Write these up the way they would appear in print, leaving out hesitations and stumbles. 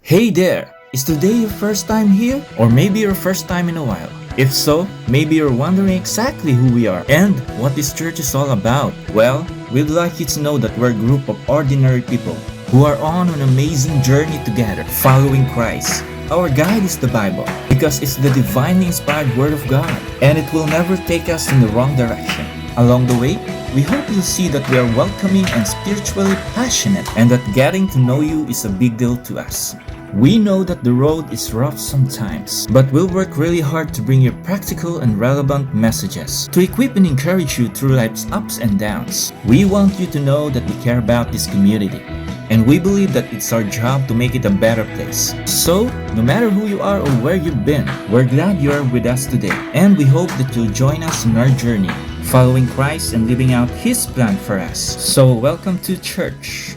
Hey there! Is today your first time here? Or maybe your first time in a while? If so, maybe you're wondering exactly who we are and what this church is all about. Well, we'd like you to know that we're a group of ordinary people who are on an amazing journey together, following Christ. Our guide is the Bible because it's the divinely inspired Word of God and it will never take us in the wrong direction. Along the way, we hope you'll see that we are welcoming and spiritually passionate and that getting to know you is a big deal to us. We know that the road is rough sometimes, but we'll work really hard to bring you practical and relevant messages to equip and encourage you through life's ups and downs. We want you to know that we care about this community, and we believe that it's our job to make it a better place. So, no matter who you are or where you've been, we're glad you are with us today, and we hope that you'll join us in our journey, following Christ and living out His plan for us. So, welcome to church.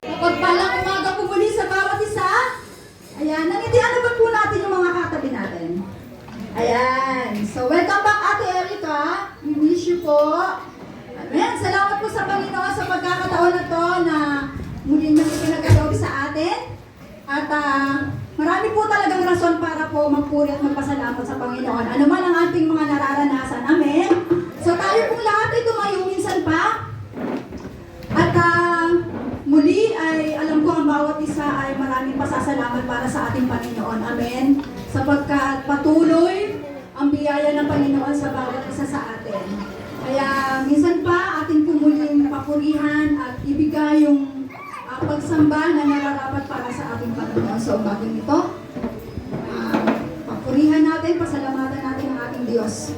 Pagpalang umaga po muli sa bawat isa. Ayan, nangindihan na ba po natin yung mga katabi natin? Ayan. So, welcome back Ate Erica. We wish you po. Amen. Salamat po sa Panginoon sa pagkakataon na to na muli niyang ipinagkaloob sa atin. At marami po talagang rason para po magpuri at magpasalamat sa Panginoon. Ano man ang ating mga nararanasan. Amen. So, tayo pong lahat ay tumayo minsan pa. At muli ay alam ko ang bawat isa ay maraming pasasalamat para sa ating Panginoon. Amen. Sapagkat patuloy ang biyaya ng Panginoon sa bawat isa sa atin. Kaya minsan pa ating pumuling papurihan at ibigay yung pagsamba na nararapat para sa ating Panginoon. So bagong ito, papurihan natin, pasalamatan natin ang ating Diyos.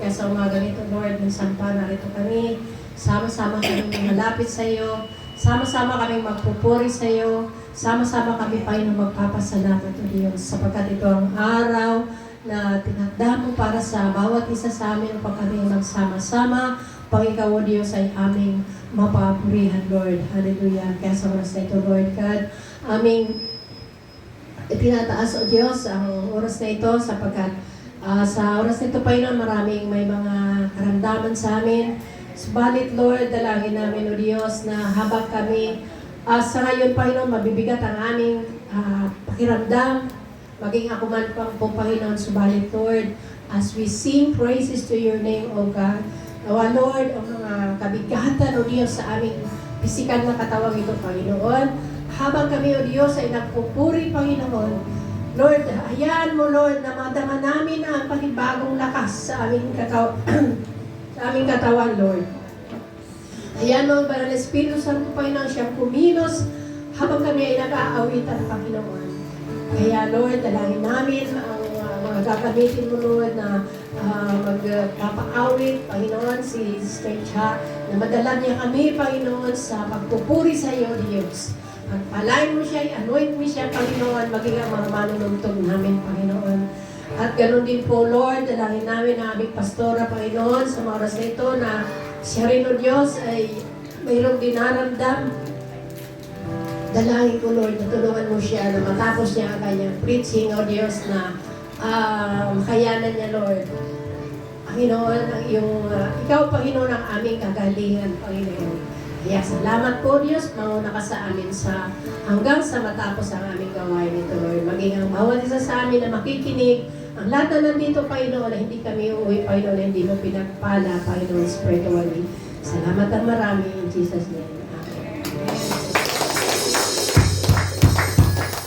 Kaya sa umaga nito, Lord, minsan pa narito kami, sama-sama kami malapit sa iyo, sama-sama kami magpupuri sa iyo, sama-sama kami, Panginoon, magpapasalamat o Diyos, sapagkat ito ang araw na tinakda mo para sa bawat isa sa amin upang kami magsama-sama. Pang ikaw, O Diyos, ay aming mapapurihan, Lord. Hallelujah. Kaya sa oras na ito, Lord God, aming itinataas, O Diyos, ang oras na ito sapagkat sa oras na ito, Panginoon, maraming may mga karamdaman sa amin. Subalit, Lord, dalangin namin, O Diyos, na habang kami sa ngayon, Panginoon, mabibigat ang aming pakiramdam, maging ako man po, Panginoon, subalit, Lord, as we sing praises to your name, O God, nawa, Lord, ang mga kabigatan, O Diyos, sa aming pisikal na katawang ito, Panginoon, habang kami, O Diyos, ay nagpupuri, Panginoon, Lord, hayaan mo, Lord, na madama namin ang panibagong lakas sa aming sa aming katawan, Lord. Hayaan mo, Banal Espiritu Santo, Panginoon, siyang kumilos habang kami ay nag-aawitan, Panginoon. Kaya, Lord, dalangin namin ang mga gagamitin mo, Lord, na magpapaawit, Panginoon, si Sister Cha, na madala niya kami, Panginoon, sa pagpupuri sa iyo, Diyos. Pagpalain mo siya, anoint mo siya, Panginoon, maging ang mga manunugtog namin, Panginoon. At ganoon din po, Lord, dalangin namin ang aming pastora, Panginoon, sa mga oras na ito na siya rin, O Diyos, ay mayroong dinaramdam. Dalangin ko, Lord, na tulungan mo siya na matapos niya ang kanyang preaching, O Diyos, na makayanan niya, Lord. Panginoon, ikaw, Panginoon, ang aming kagalingan, Panginoon. Kaya salamat po, Diyos, mauna ka sa amin hanggang sa matapos ang aming gawain nito, Lord. Maging ang bawat isa sa amin na makikinig, ang lahat na nandito, Panginoon, na hindi kami uuwi, Panginoon, na hindi mo pinagpala, Panginoon, spiritually. Salamat ang marami in Jesus' name.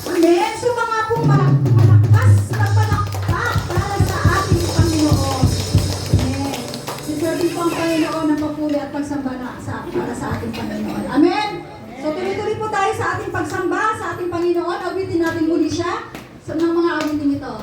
Amen. So mga pong malakas na palakpak para sa ating Panginoon. Amen. Deserve po ang Panginoon ng papuri at pagsamba para sa ating Panginoon. Amen. So tuloy-tuloy po tayo sa ating pagsamba sa ating Panginoon. Awitin natin muli siya sa mga awitin ito.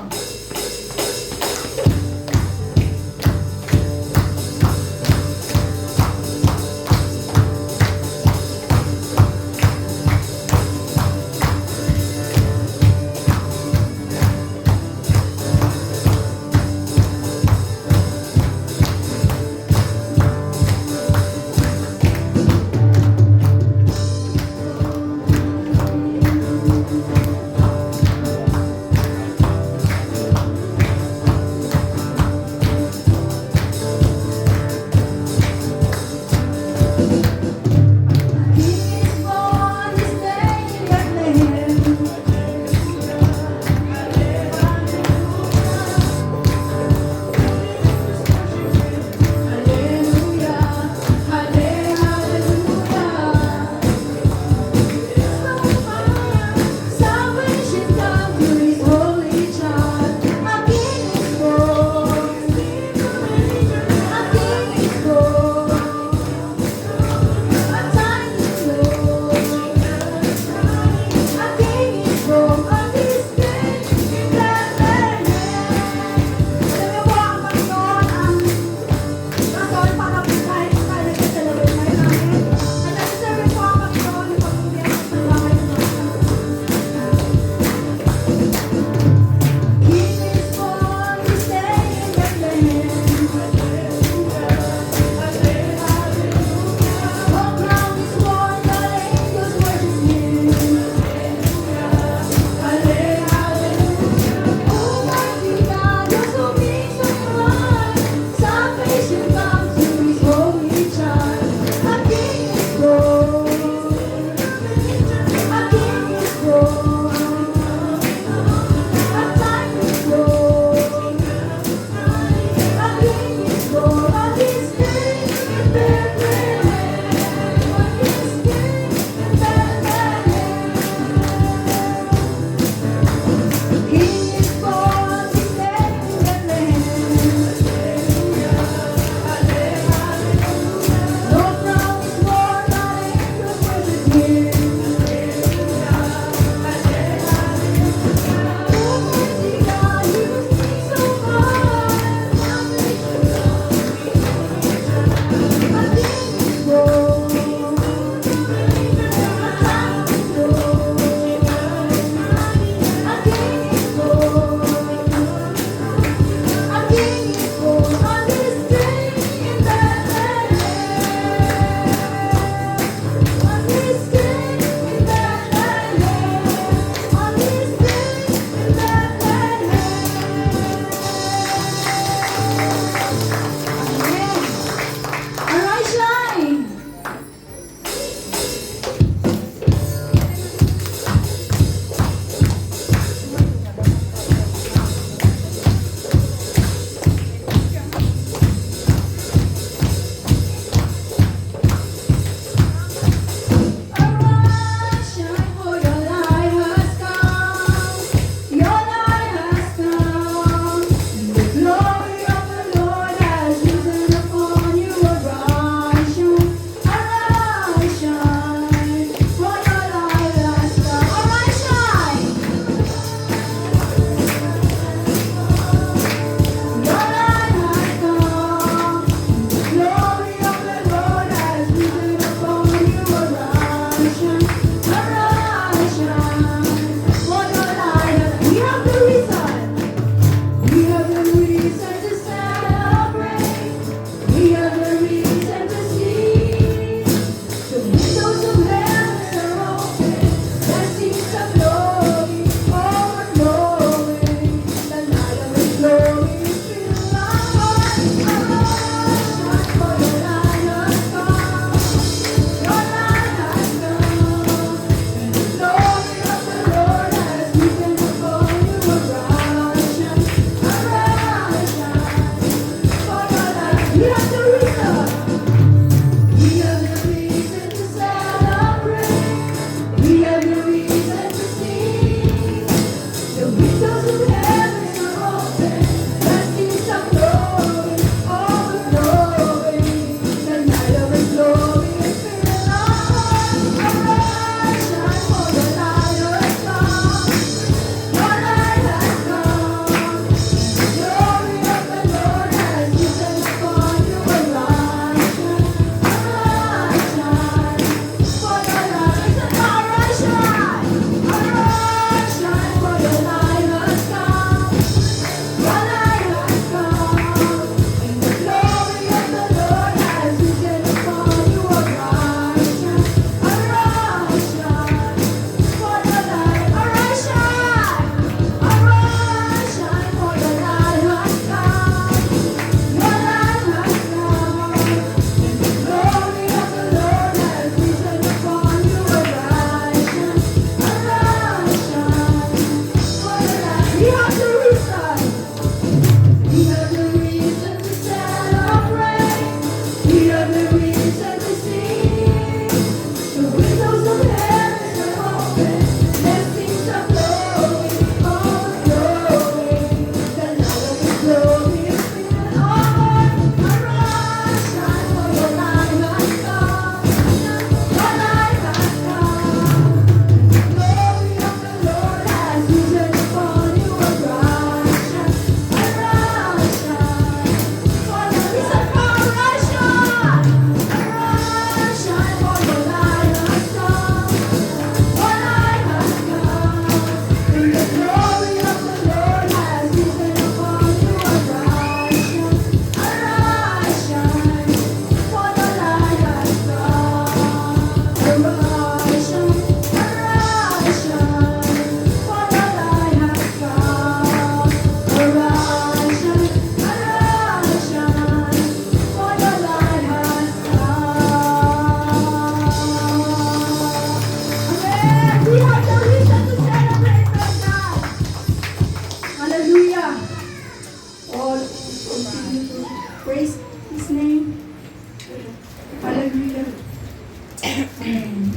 Amen.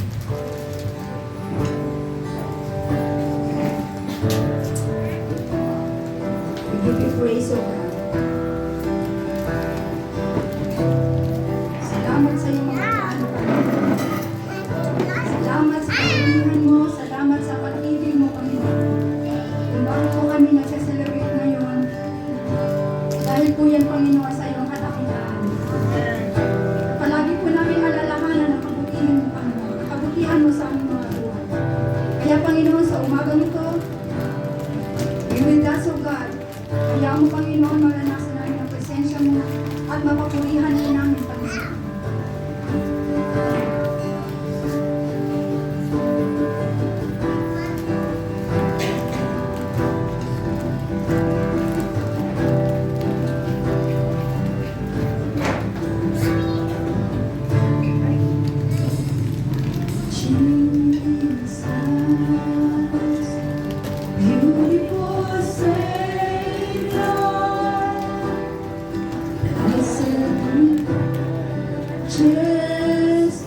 We give you praise, O God. Salamat sa iyong mga plano, Panginoon. Salamat sa kahilingan mo, salamat sa pag-ibig mo, Panginoon. Kung bakit po kami nagse-celebrate ngayon, dahil po yan, Panginoon, sa iyong katakitaan. Palagi po namin alalahanan ang kabutihan mo, Panginoon. Ang kabutihan mo sa aming mga buhay. Kaya, Panginoon, sa umaga nito, we will ask, O God, kaya mo, Panginoon, maranasan namin ang presensya mo at mapapurihan mo namin, Panginoon. Jesus, beautiful Savior, blessed, just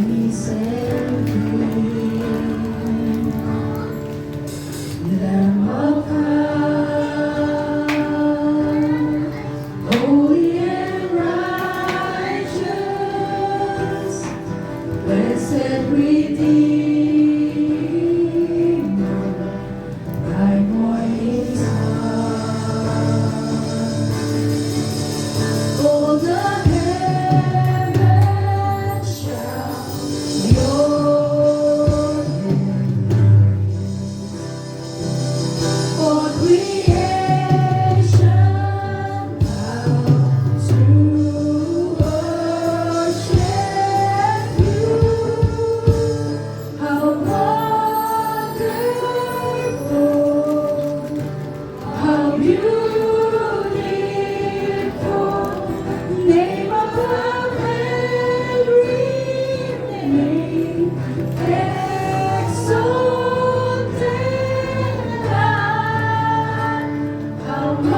peace and peace. Lamb of God, holy and righteous, blessed Redeemer, thy morning star. All the heavens shout your name. All creation bows to worship you. How wonderful, how beautiful, name above every name, exalted high. How wonderful,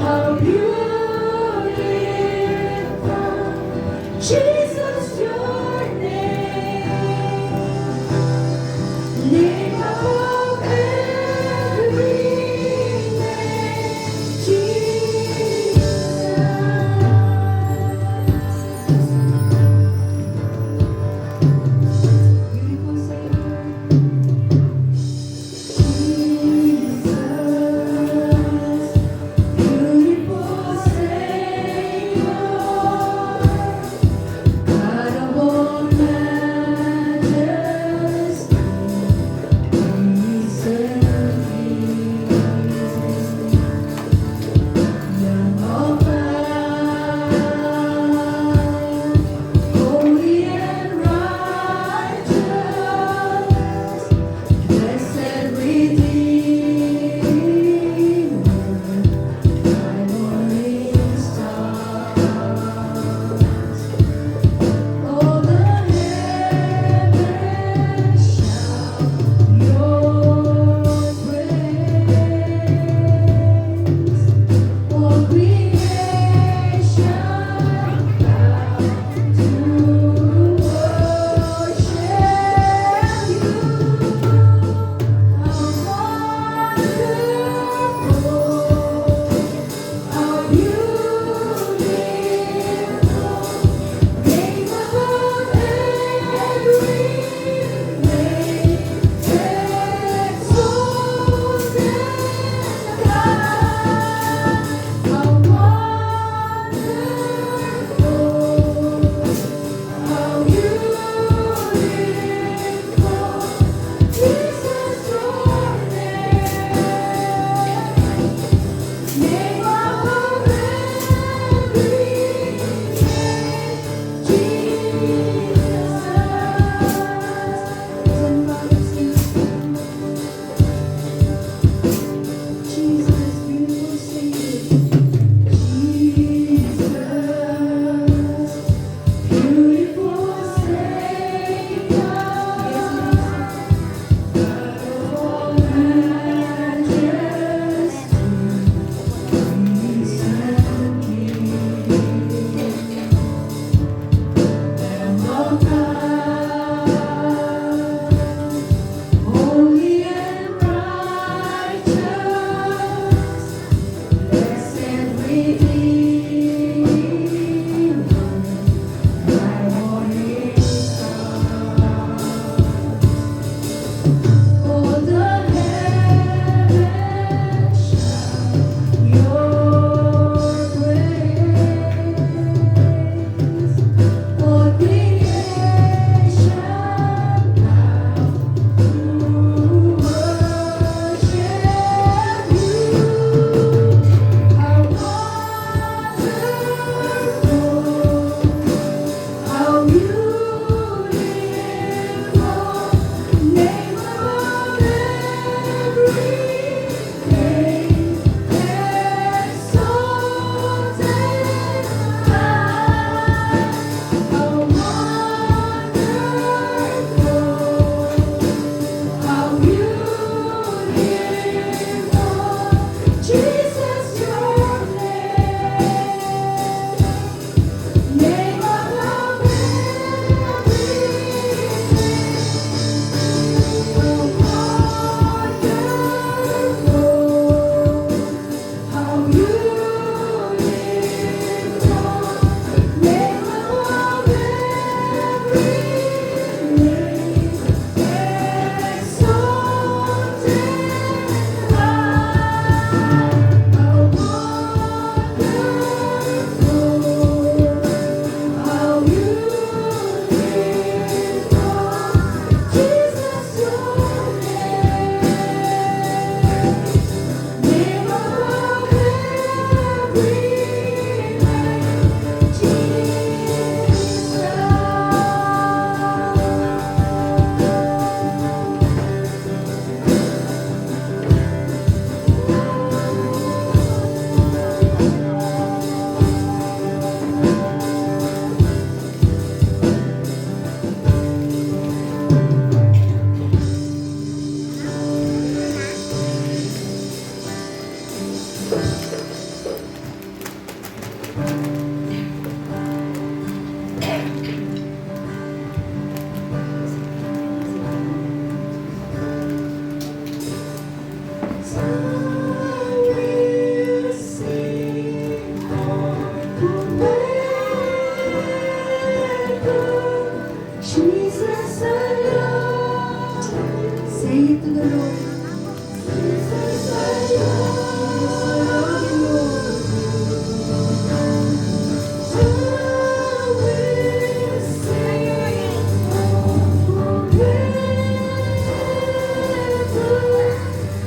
how beautiful, Jesus, your name above every name, Jesus. Beautiful Savior, Jesus, beautiful Savior, Jesus, I love you. Say it to the Lord. Jesus, I love you, Lord. I will sing forever.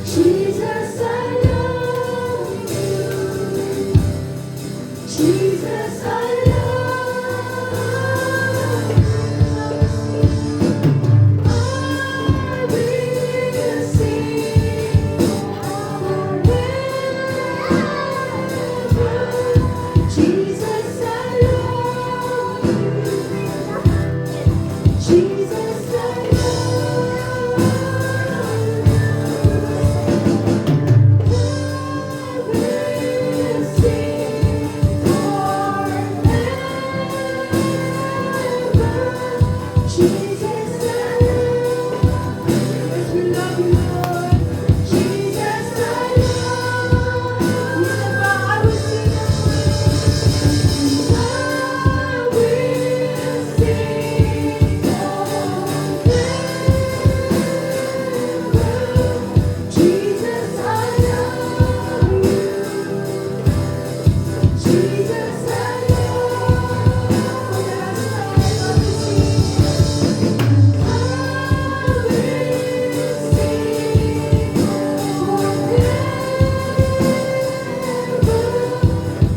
Jesus, I love you. Jesus, I love you. I will sing forever. Jesus, I love you. Jesus, I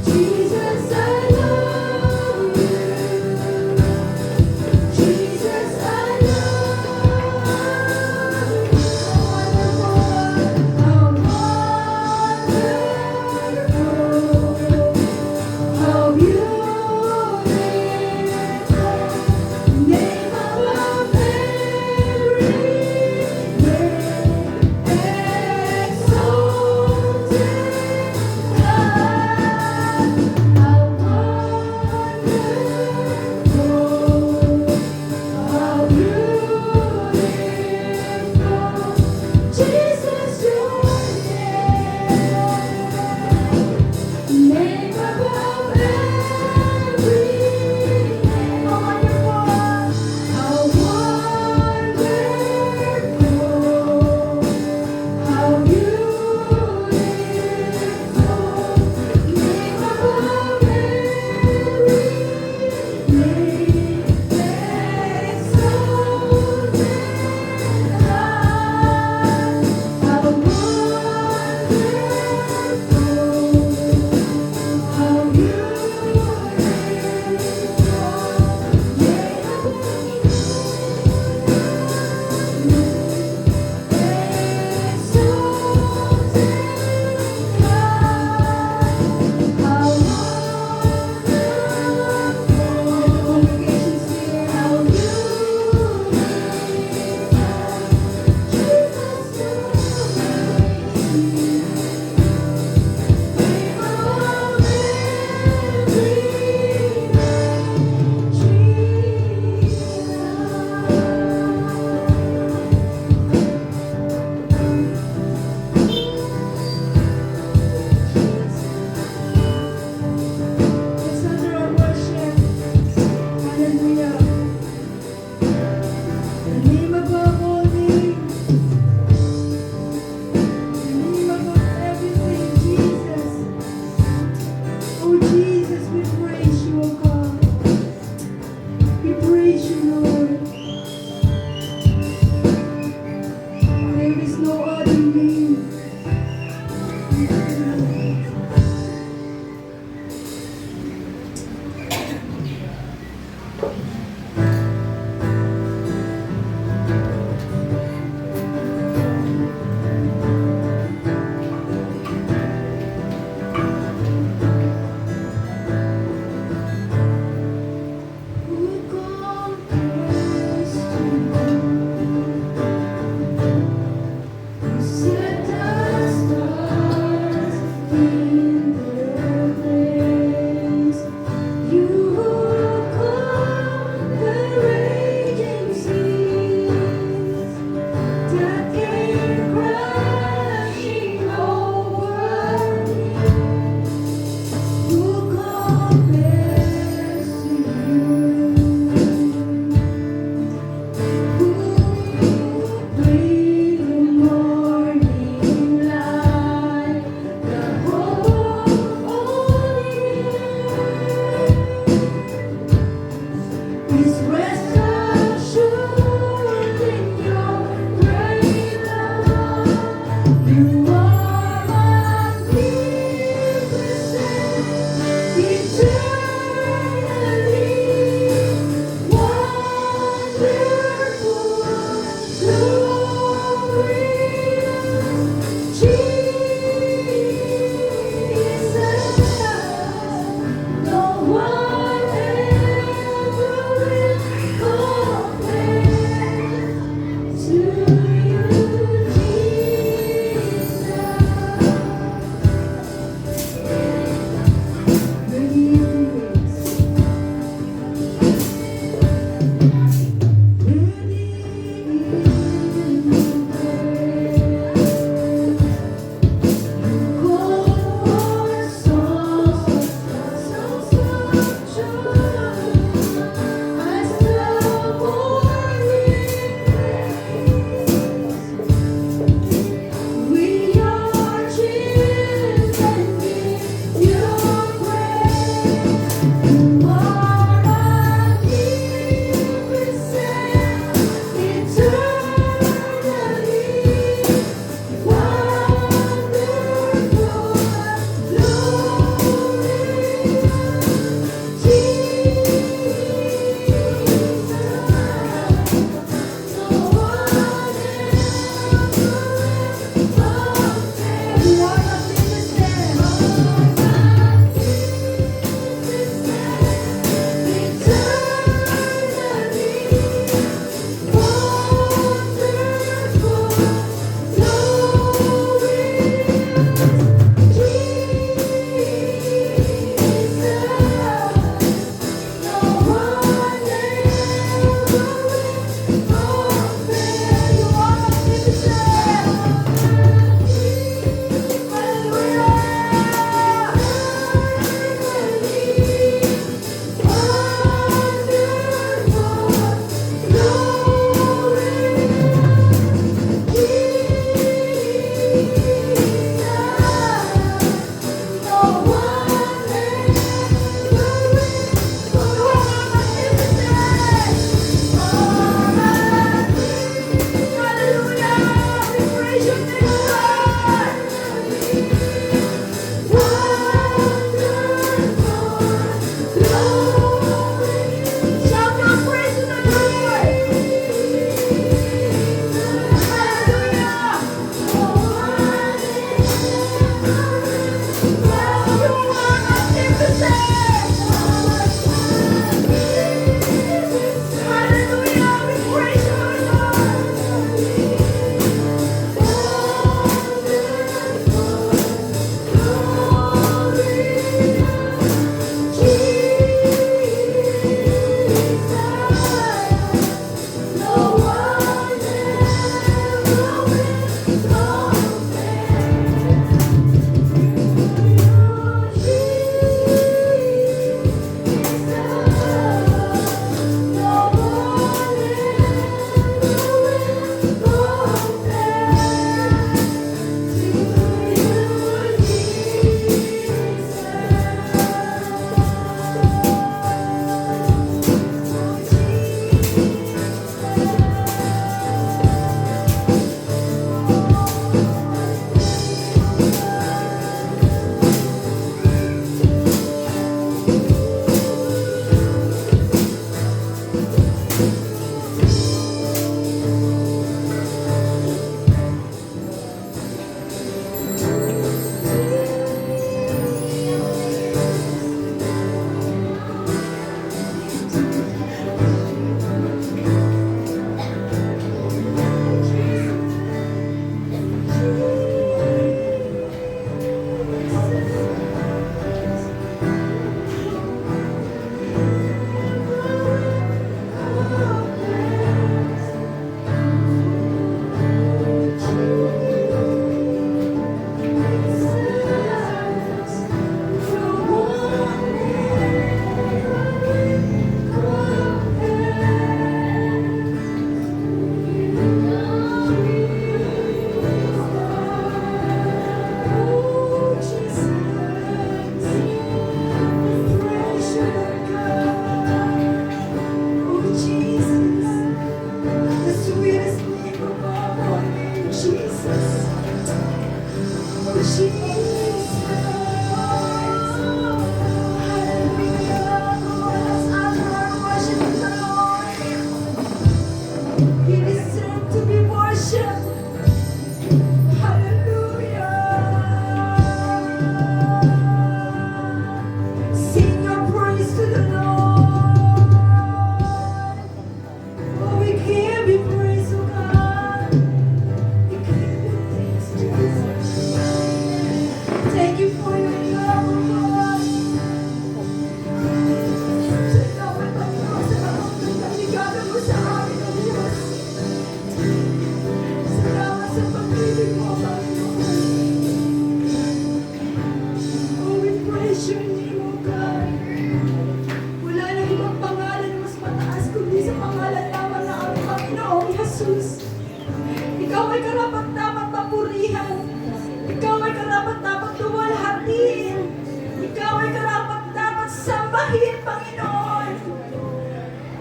Jesus, I love you. Jesus, I how beautiful, name above every name, exalted high. How wonderful, how beautiful, Jesus, your name above every name. How wonderful, how wonderful, how beautiful, name above every name, exalted high. How wonderful, how It's under our worship. Hallelujah. The name above all names. The name above everything, Jesus. Oh Jesus, we praise you, oh God. We praise you, Lord. There is no other name.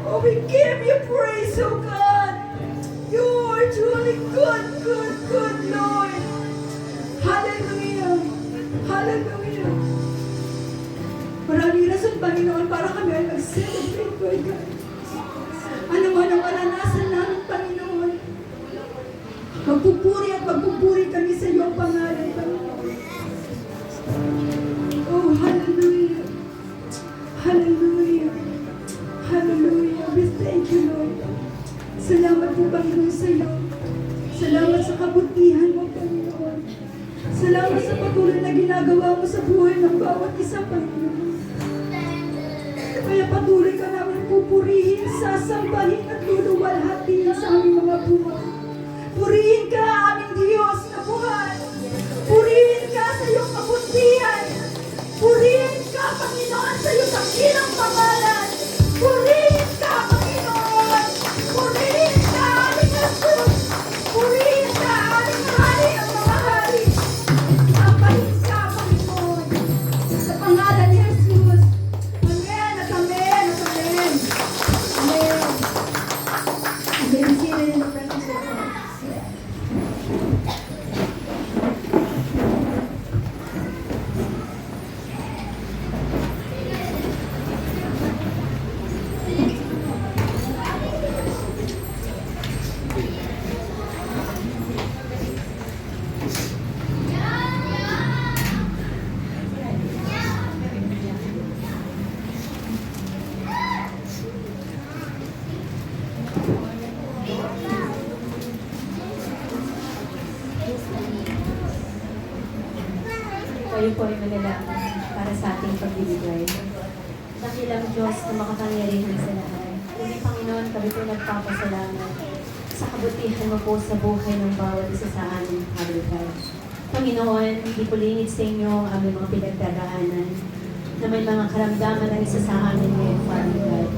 Oh, we give you praise, oh God. You are truly good, good, good, Lord. Hallelujah. Hallelujah. Maraming rason, Panginoon, para kami ay mag-celebrate, Lord God. Ano man ang maranasan namin, Panginoon. Magpupuri at magpupuri kami sa iyong pangalan, Panginoon. Oh, hallelujah. Hallelujah. Hallelujah. We thank you, Lord. Salamat po, Panginoon, sa iyo. Salamat sa kabutihan mo, Panginoon. Salamat sa patuloy na ginagawa mo sa buhay ng bawat isa, Panginoon. Kaya patuloy ka namin pupurihin, sasambahin at luluwalhatiin sa aming mga buhay. Purihin ka, aming Diyos na buhay. Purihin ka sa iyong kabutihan. Purihin ka, Panginoon, sa iyong dakilang pangalan. Purihin ka, Panginoon. Purihin ka, aming Jesus. Purihin ka, aming hari ang mga hari. Sambahin ka, Panginoon. Sa pangalan ni Jesus. Amen at amen at amen. Amen. Amen. Seated in the presence of God. Kayo po ay manalangin para sa ating pagbibigay. Dakilang Diyos na makapangyarihan sa lahat. Uli, Panginoon, kami po nagpapasalamat sa kabutihan mo po sa buhay ng bawat isa sa amin, Father God. Panginoon, hindi po lingid sa inyo ang aming mga pinagdadaanan na may mga karamdaman ang isa sa amin ngayon, Father God.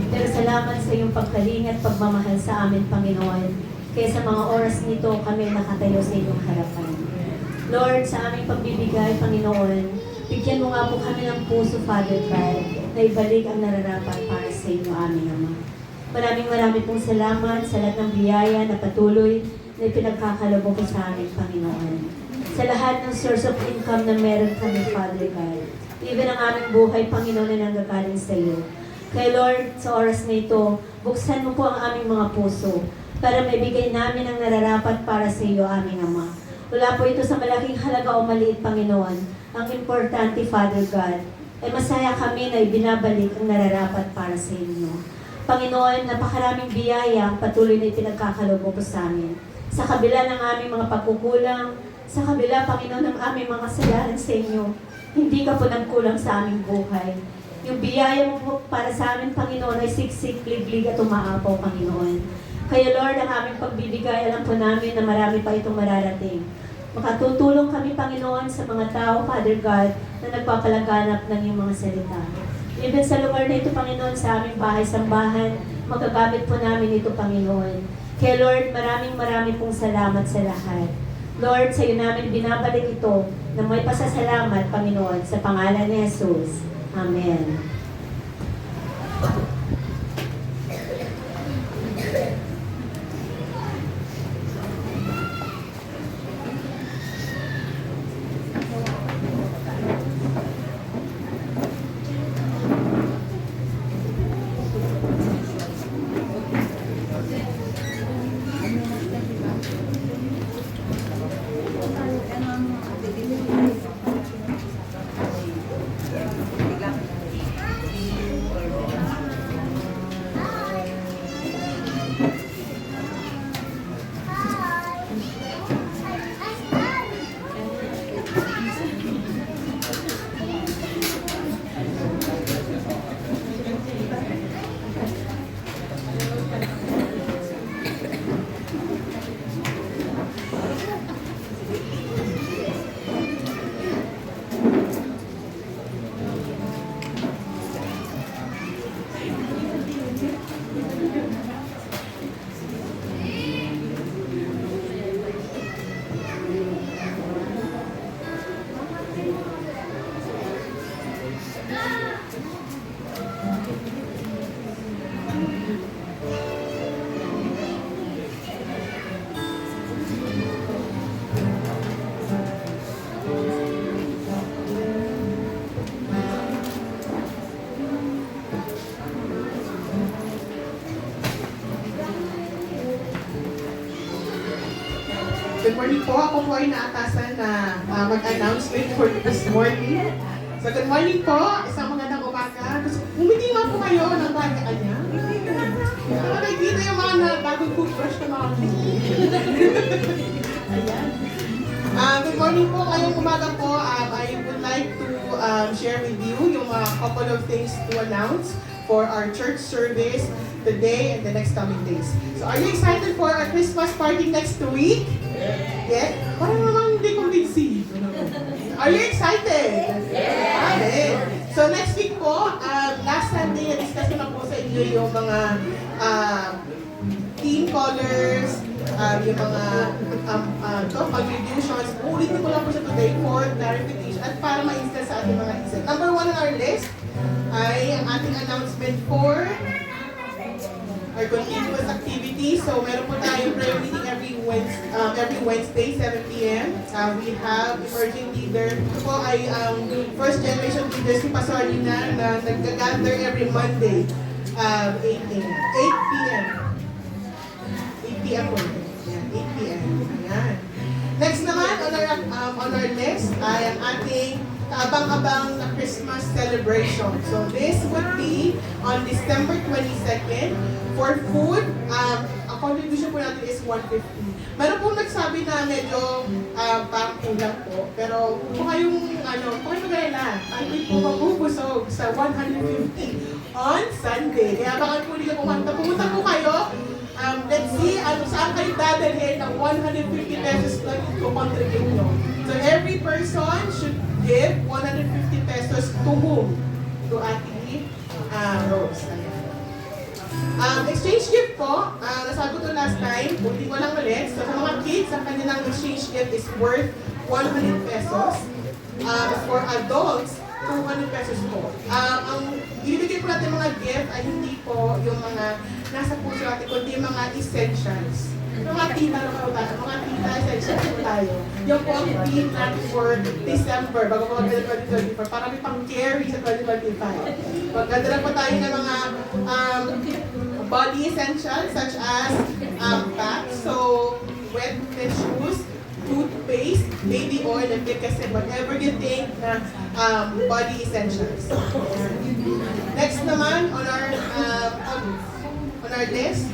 Pero salamat sa iyong pagkalinga at pagmamahal sa amin, Panginoon. Kaya sa mga oras nito, kami nakatayo sa inyong harapan. Lord, sa aming pagbibigay, Panginoon, bigyan mo nga po kami ng puso, Father God, na ibalik ang nararapat para sa inyo, aming Ama. Maraming pong salamat sa lahat ng biyaya na patuloy na ipinagkakaloob mo sa aming Panginoon. Sa lahat ng source of income na meron kami, Father God. Even ang aming buhay, Panginoon, ay nanggagaling sa iyo. Kaya Lord, sa oras na ito, buksan mo po ang aming mga puso para maibigay namin ang nararapat para sa iyo, aming Ama. Wala po ito sa malaking halaga o maliit, Panginoon. Ang importante, Father God, ay masaya kami na ibinabalik ang nararapat para sa inyo. Panginoon, napakaraming biyaya ang patuloy na ipinagkakaloob mo po sa amin. Sa kabila ng aming mga pagkukulang, sa kabila, Panginoon, ng aming mga kasalanan sa inyo, hindi ka po nagkulang sa aming buhay. Yung biyaya mo po para sa amin, Panginoon, ay siksik, liglig at umaapaw, Panginoon. Kaya Lord, ang aming pagbibigay, alam po namin na marami pa itong mararating. Makatutulong kami, Panginoon, sa mga tao, Father God, na nagpapalaganap ng iyong mga salita. Even sa lugar na ito, Panginoon, sa aming bahay-sambahan, magagamit po namin ito, Panginoon. Kaya Lord, maraming pong salamat sa lahat. Lord, sa iyo namin binabalik ito na may pasasalamat, Panginoon, sa pangalan ni Jesus. Amen. Good morning po. Ako po ay naatasan na mag-announcement for this morning. So good morning po. Isang magandang umaga. Umiti nga po kayo ng bagaan niya. Nakikita yung mga bagong toothbrush na mga Ayan. Good morning po. Ngayong umaga po, I would like to share with you yung couple of things to announce for our church service today and the next coming days. So are you excited for our Christmas party next week? Yeah? Parang naman hindi convincing. Are you excited? Yeah! Amen. So next week po, last Sunday, na-discuss ko na po sa inyo yung mga team colors, yung mga contributions. Ulitin ko lang po siya today for clarification at para ma-install sa ating mga isip. Number 1 on our list ay ang ating announcement for our continuous activity. So meron po tayong prayer meeting every Wednesday, 7 p.m. We have emerging leader. Ito po ay first generation leaders si Pastor Alina na nag-gather every Monday, 8 p.m. 8 p.m. po. Ayan, 8 p.m. Ayan. Next naman on our list ay ang ating kaabang-abang na Christmas celebration. So this would be on December 22nd. For food, ang contribution po natin is 150. Meron pong nagsabi na medyo parang kulang po. Pero kung kayong kung kayo mag-alala, tayo po mabubusog sa 150 on Sunday. Kaya baka po nila pumunta po kayo. Let's see saan kayo dadalhin ng 150 pesos na i-contribute nyo. So every person should give 150 pesos to whom? To Ate Rose. Exchange gift po, nasabi ko to last time, ulit ko lang ulit. So sa mga kids, ang kanilang exchange gift is worth 100 pesos. For adults, 200 pesos po. Ang ibibigay po natin mga gift ay hindi po yung mga nasa puso natin, kundi yung mga essentials. Mga tita na po tayo, mga tita essentials po tayo. Yung po ang theme natin for December, bago po magdala 2024, para may pang-carry sa 2025. Magdala po tayo ng mga body essentials such as packs, so wet tissues, toothpaste, baby oil, and kasi whatever you think na body essentials. Next naman on our list,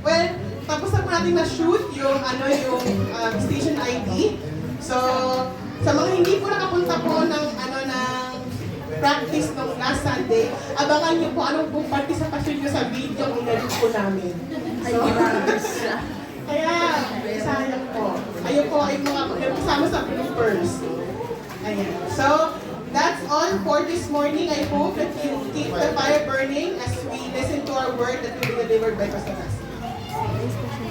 well, tapos na po natin na-shoot yung station ID. So, sa mga hindi po nakapunta po ng practice nung last Sunday, abangan niyo po anong pong participation niyo sa video kung inedit po namin. So, kaya, sayang po. Ayun po ay mga kasama sa bloopers. Ayan. So, that's all for this morning. I hope that you keep the fire burning as we listen to our word that will be delivered by Pastor Cassie.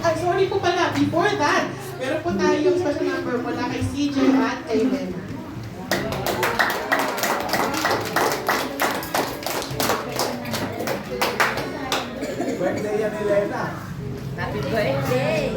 Ay, sorry po pala. Before that, meron po tayong special number mula kay CJ at kay Lena. Birthday yan ni Lena. Happy birthday!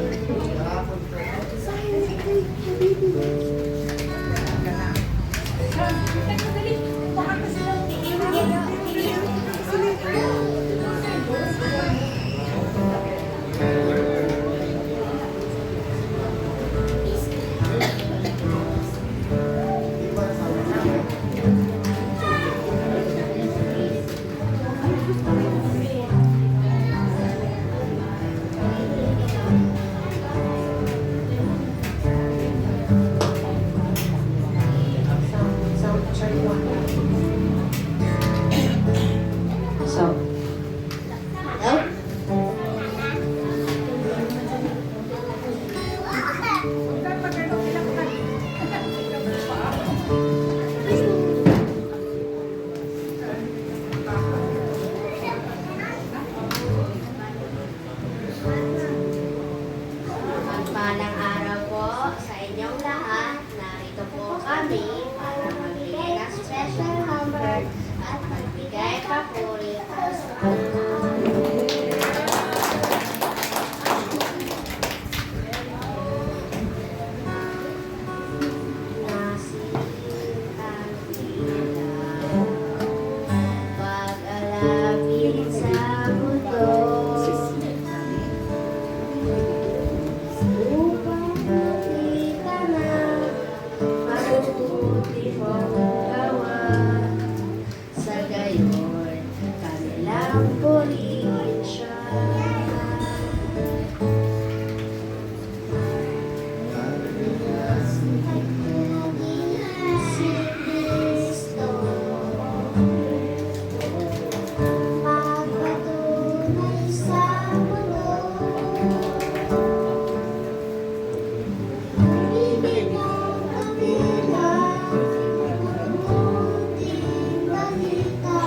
Magpalang araw po sa inyong lahat. Narito po kami para magbigay ng special number at magbigay papuri para sa pag-alapit sa mundo. Upang makita na mabuti mong gawa. Sa gayon, kanilang purihin siya. Si Kristo, magpatunay sa mundo. Ibigay kami ng mabuting balita.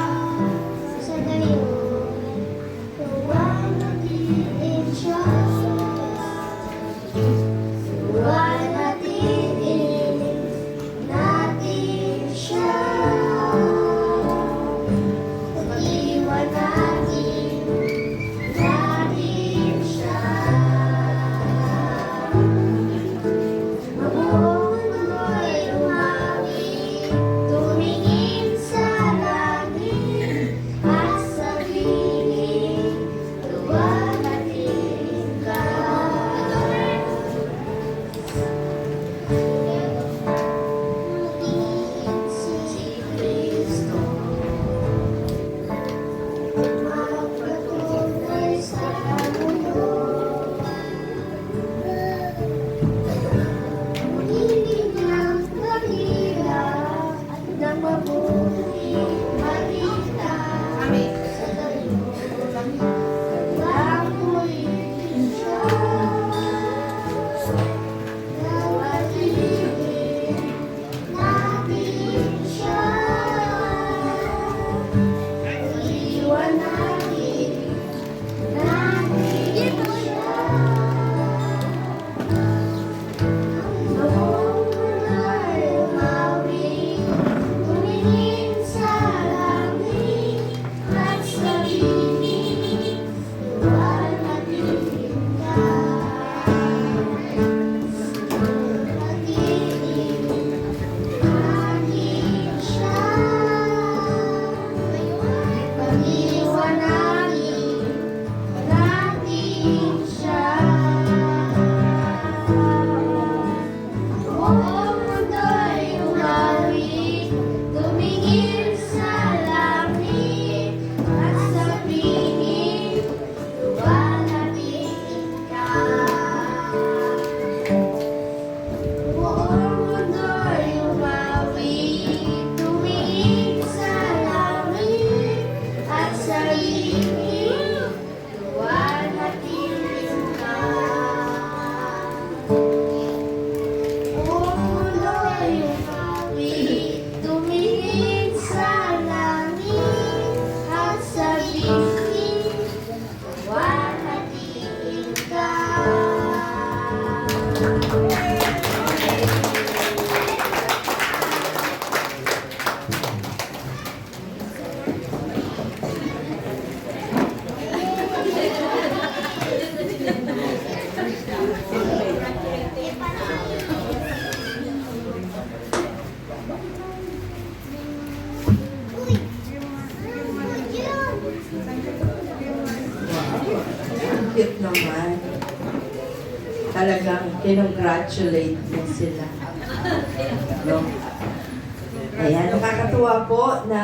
talagang kinongratulate mo sila. No? Ayan, nakakatuwa po na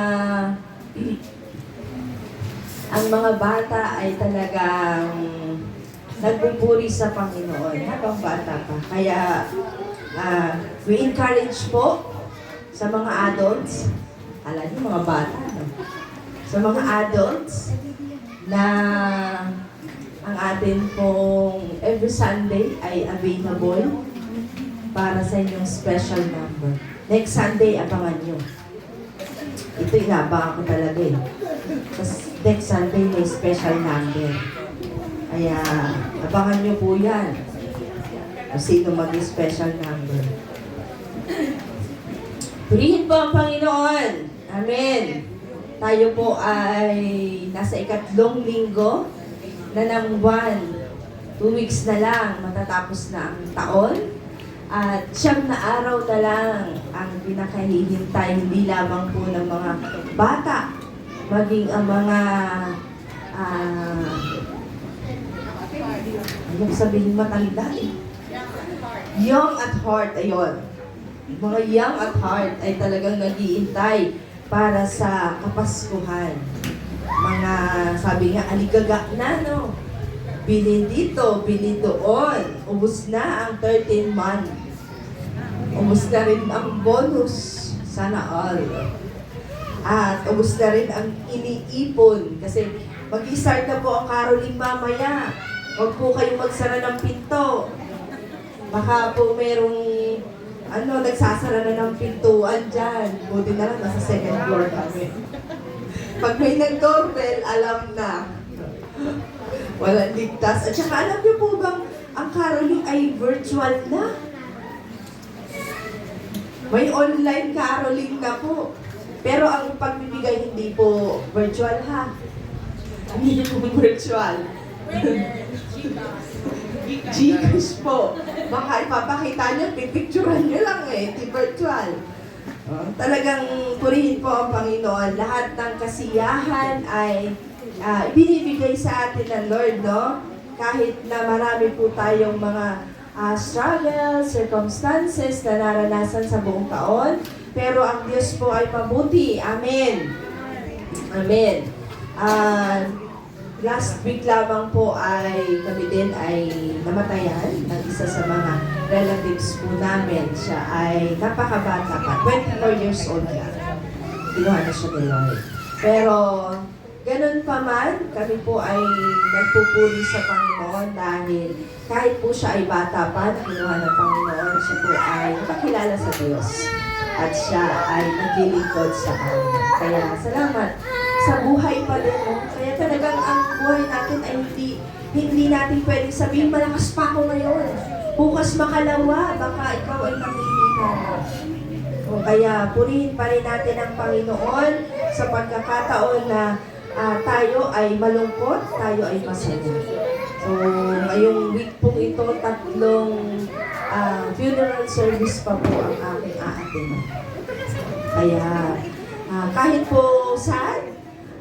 ang mga bata ay talagang nagpupuri sa Panginoon habang bata pa. Kaya we encourage po sa mga adults, alam niyo mga bata, no? Sa mga adults na ang atin pong every Sunday ay available para sa inyong special number. Next Sunday, abangan nyo. Ito inaabangan ko talaga eh. Tapos next Sunday may special number. Kaya abangan nyo po yan. Kung sino mag-special number. Purihin po ang Panginoon. Amen. Tayo po ay nasa ikatlong linggo na ng buwan. 2 weeks na lang matatapos na ang taon. At 9 na araw na lang ang pinakahihintay, hindi lamang po ng mga bata, maging ang mga anong sabihin matanda eh. Young at heart, ayun. Mga young at heart ay talagang nag-iintay para sa Kapaskuhan. Mga, sabi nga, aligaga na, no? Bili dito, bili doon. Ubus na ang 13 month. Ubus na rin ang bonus. Sana all. At ubus na rin ang iniipon. Kasi mag-start na po ang caroling mamaya. Huwag po kayong magsara ng pinto. Baka po merong nagsasara na ng pintuan dyan. Buti na lang, nasa second floor kami. Pag may nag-doorbell, alam na. Walang ligtas. At saka alam niyo po bang ang caroling ay virtual na? May online caroling na po. Pero ang pagbibigay hindi po virtual ha. Hindi po virtual. Gcash po. Baka ipapakita nyo, pipicturean nyo lang eh, di virtual. Talagang purihin po ang Panginoon. Lahat ng kasiyahan ay binibigay sa atin ng Lord, no? Kahit na marami po tayong mga struggles, circumstances na naranasan sa buong taon, pero ang Diyos po ay mabuti. Amen. Amen. Last week lamang po ay kami din ay namatayan ng isa sa mga relatives po namin. Siya ay napakabata pa, 24 years old na. Kinuha na siya ni Lord. Pero ganun pa man, kami po ay nagpupuri sa Panginoon dahil kahit po siya ay bata pa na kinuha ng Panginoon, siya po ay nakakilala sa Diyos. At siya ay naglilingkod sa Kanya. Kaya salamat sa buhay pa din mo. Kaya talagang ang buhay natin ay hindi natin pwedeng sabihin, malakas pa ako ngayon. Bukas makalawa, baka ikaw ay mamimita na. O kaya purihin pa rin natin ang Panginoon sa pagkakataon na tayo ay malungkot, tayo ay masaya. So, ngayong week pong ito, 3 funeral service pa po ang aking aatin. Kaya, kahit po sad,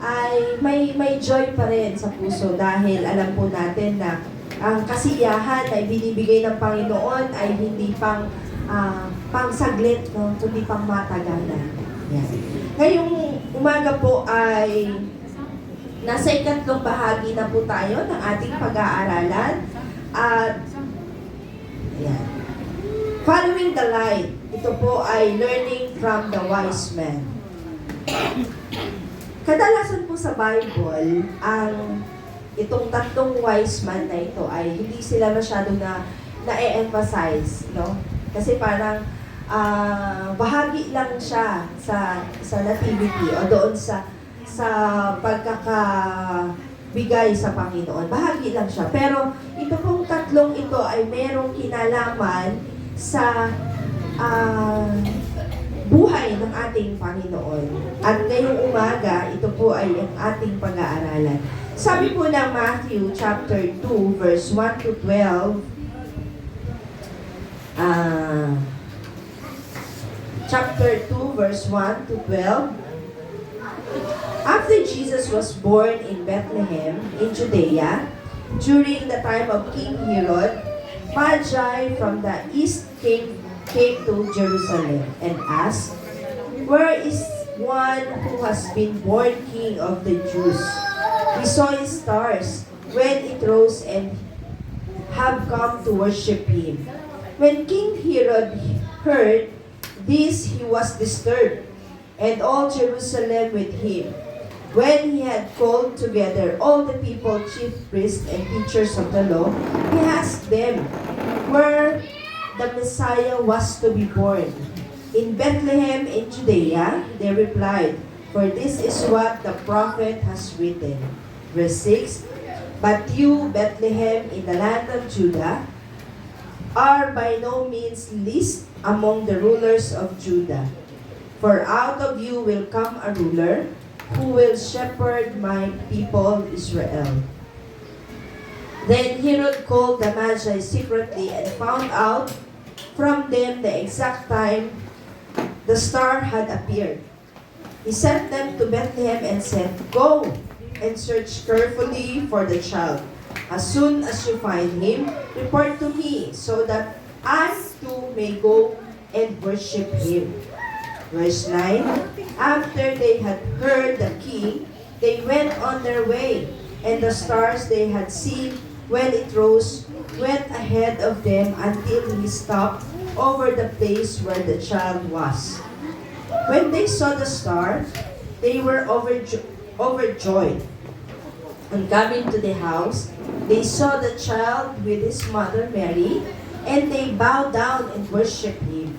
ay may joy pa rin sa puso dahil alam po natin na ang kasiyahan na binibigay ng Panginoon ay hindi pang saglit, no? Kundi pang matagalan. Yan. Ngayong umaga po ay nasa ikatlong bahagi na po tayo ng ating pag-aaralan at yan. Following the light, ito po ay learning from the wise man. Kadalasan po sa Bible, itong 3 wise man na ito ay hindi sila masyadong na-emphasize, no? Kasi parang bahagi lang siya sa nativity o doon sa pagkakabigay sa Panginoon. Bahagi lang siya. Pero ito pong 3 ito ay merong kinalaman sa buhay ng ating Panginoon. At ngayong umaga, ito po ay ang ating pag-aaralan. Sabi po ng Matthew chapter 2, verse 1 to 12, chapter 2, verse 1 to 12, after Jesus was born in Bethlehem, in Judea, during the time of King Herod, Magi from the east came to Jerusalem and asked, "Where is one who has been born King of the Jews? We saw his stars when it rose and have come to worship him." When King Herod heard this, he was disturbed, and all Jerusalem with him. When he had called together all the people, chief priests and teachers of the law, he asked them where the Messiah was to be born. "In Bethlehem in Judea," they replied, "for this is what the prophet has written." Verse 6, "But you, Bethlehem, in the land of Judah, are by no means least among the rulers of Judah. For out of you will come a ruler who will shepherd my people Israel." Then Herod called the Magi secretly and found out from them the exact time the star had appeared. He sent them to Bethlehem and said, "Go and search carefully for the child. As soon as you find him, report to me so that I too may go and worship him." Verse 9, "After they had heard the king, they went on their way, and the stars they had seen when it rose went ahead of them until he stopped over the place where the child was. When they saw the star, they were overjoyed. On coming to the house, they saw the child with his mother Mary, and they bowed down and worshipped him.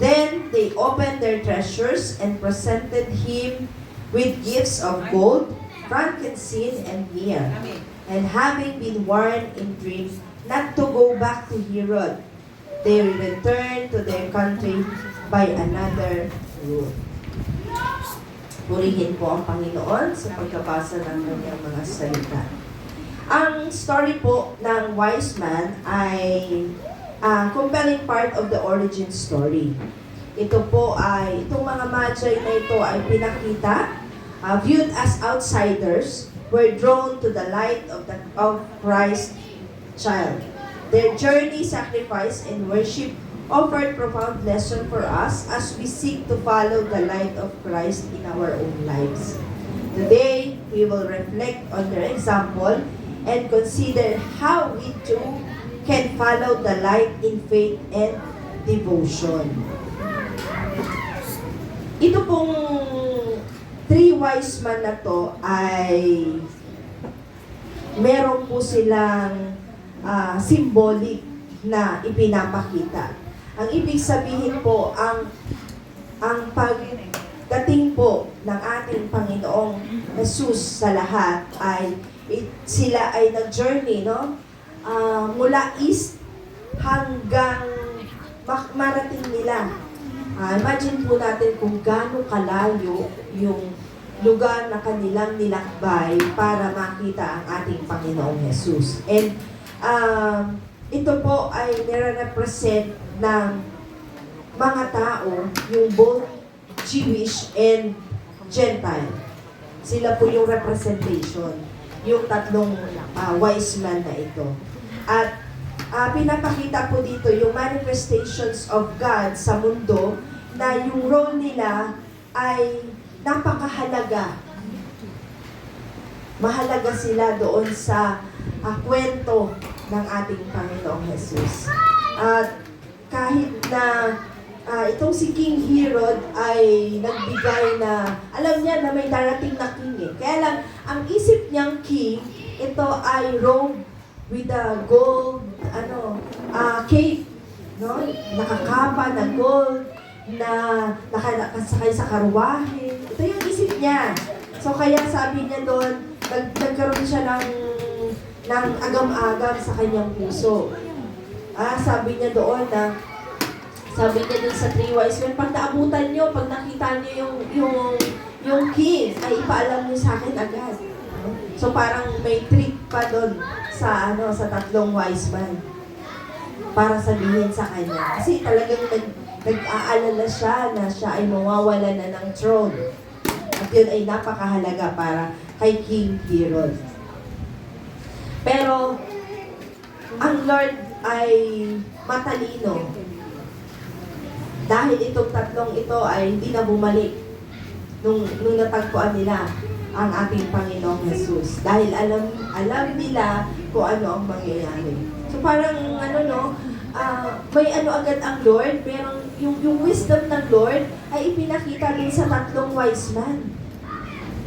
Then they opened their treasures and presented him with gifts of gold, frankincense, and myrrh. And having been warned in dreams not to go back to Herod, they returned to their country by another route. Purihin po ang Panginoon sa pagkabasa ng kanyang mga salita. Ang story po ng wise man ay compelling part of the origin story. Ito po ay, itong mga magi na ito ay pinakita, viewed as outsiders, were drawn to the light of Christ child. Their journey, sacrifice, and worship offered profound lesson for us as we seek to follow the light of Christ in our own lives. Today, we will reflect on their example and consider how we too can follow the light in faith and devotion. Ito pong three wise men na to ay meron po silang symbolic na ipinapakita. Ang ibig sabihin po, ang pagdating po ng ating Panginoong Jesus sa lahat ay sila ay nag-journey, no? Mula east hanggang marating nila. Imagine po natin kung gaano kalayo yung lugar na kanilang nilakbay para makita ang ating Panginoong Jesus. And ito po ay nire-represent ng mga tao, yung both Jewish and Gentile. Sila po yung representation, yung tatlong wise men na ito. At pinapakita po dito yung manifestations of God sa mundo na yung role nila ay napakahalaga. Mahalaga sila doon sa kwento ng ating Panginoong Jesus. At kahit na itong si King Herod ay nagbigay na, alam niya na may darating na king eh. Kaya lang, ang isip niyang king, ito ay robe with a gold, cape, no? Nakakapa na gold, na nakasakay sa karwahe. Ito yung isip niya. So kaya sabi niya doon, nagkaroon siya ng agam-agam sa kanyang puso. Sabi niya doon sa three wise men, pag naabutan niyo, pag nakita niyo yung king, ay ipaalam niyo sa akin agad. So parang may trick pa doon sa tatlong wise men para sabihin sa kanya. Kasi talagang nag-aalala siya na siya ay mawawala na ng throne. At yun ay napakahalaga para kay King Herod. Pero ang Lord ay matalino. Dahil itong tatlong ito ay hindi na bumalik nung natagpuan nila ang ating Panginoong Jesus. Dahil alam nila kung ano ang mangyayari. So parang may agad ang Lord, pero yung wisdom ng Lord ay ipinakita din sa tatlong wise man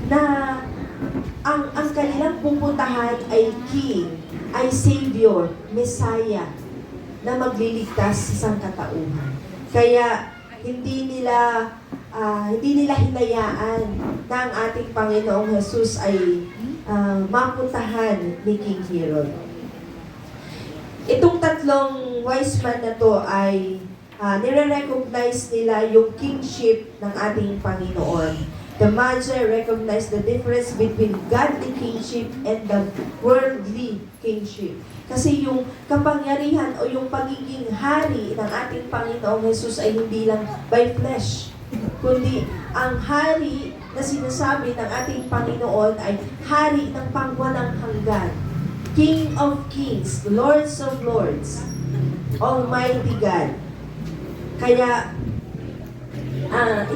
na ang kanilang pupuntahan ay King, ay Savior, Messiah, na magliligtas sa sangkatauhan. Kaya hindi nila hinayaan na ang ating Panginoong Jesus ay mapuntahan ni King Herod. Itong tatlong wise man na to ay nire-recognize nila yung kingship ng ating Panginoon. The Magi recognize the difference between godly kingship and the worldly kingship. Kasi yung kapangyarihan o yung pagiging hari ng ating Panginoong Jesus ay hindi lang by flesh, kundi ang hari na sinasabi ng ating Panginoon ay hari ng pangwalang hanggan. King of Kings, Lords of Lords, Almighty God. Kaya,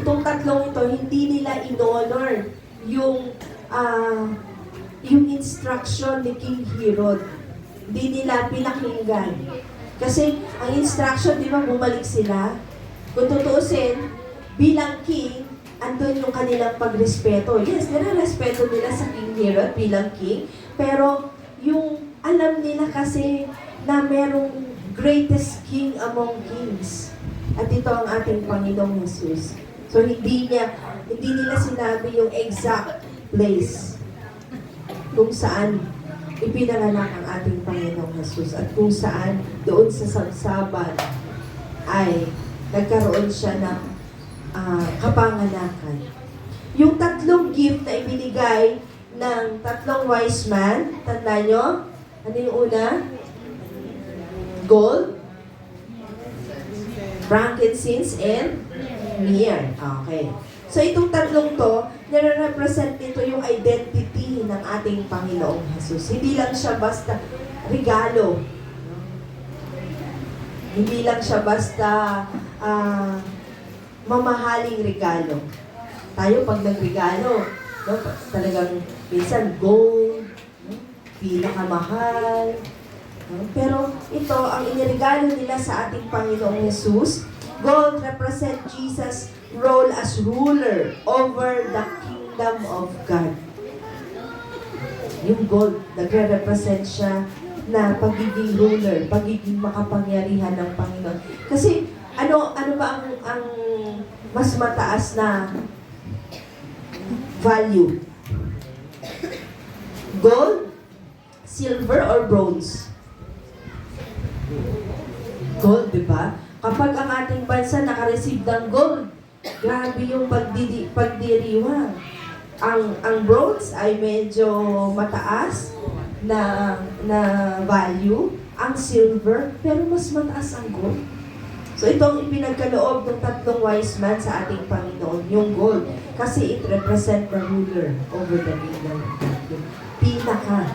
itong tatlong ito, hindi nila in-honor yung instruction ni King Herod. Hindi nila pinakinggan. Kasi, ang instruction, di ba, bumalik sila. Kung tutuusin, bilang king, andun yung kanilang pagrespeto. Yes, nire-respeto nila sa King Herod bilang king, pero yung alam nila kasi na merong greatest king among kings. At ito ang ating Panginoong Jesus. So hindi nila sinabi yung exact place kung saan ipinanganak ang ating Panginoong Jesus at kung saan doon sa sabsaban ay nagkaroon siya ng kapanganakan. Yung tatlong gift na ibinigay ng tatlong wise man, tanda nyo? Ano yung una? Gold, frankincense, and myrrh. Okay. So itong tatlong to, nire-represent nito yung identity ng ating Panginoong Jesus. Hindi lang siya basta regalo. Hindi lang siya basta mamahaling regalo. Tayo pag nagregalo, no, talagang minsan gold, no, pinakamahal. No? Pero ito, ang iniregalo nila sa ating Panginoong Jesus, gold represent Jesus' role as ruler over the kingdom of God. Yung gold, nagre-represent siya na pagiging ruler, pagiging makapangyarihan ng Panginoon. Kasi ano ba ang mas mataas na value? Gold, silver, or bronze? Gold, di ba? Kapag ang ating bansa nakareceive ng gold, grabe yung pagdiriwang. Ang bronze ay medyo mataas na value, ang silver, pero mas mataas ang gold. So itong ipinagkaloob ng tatlong wise man sa ating Panginoon, yung gold, kasi it represent the ruler over the kingdom. Yung pinaka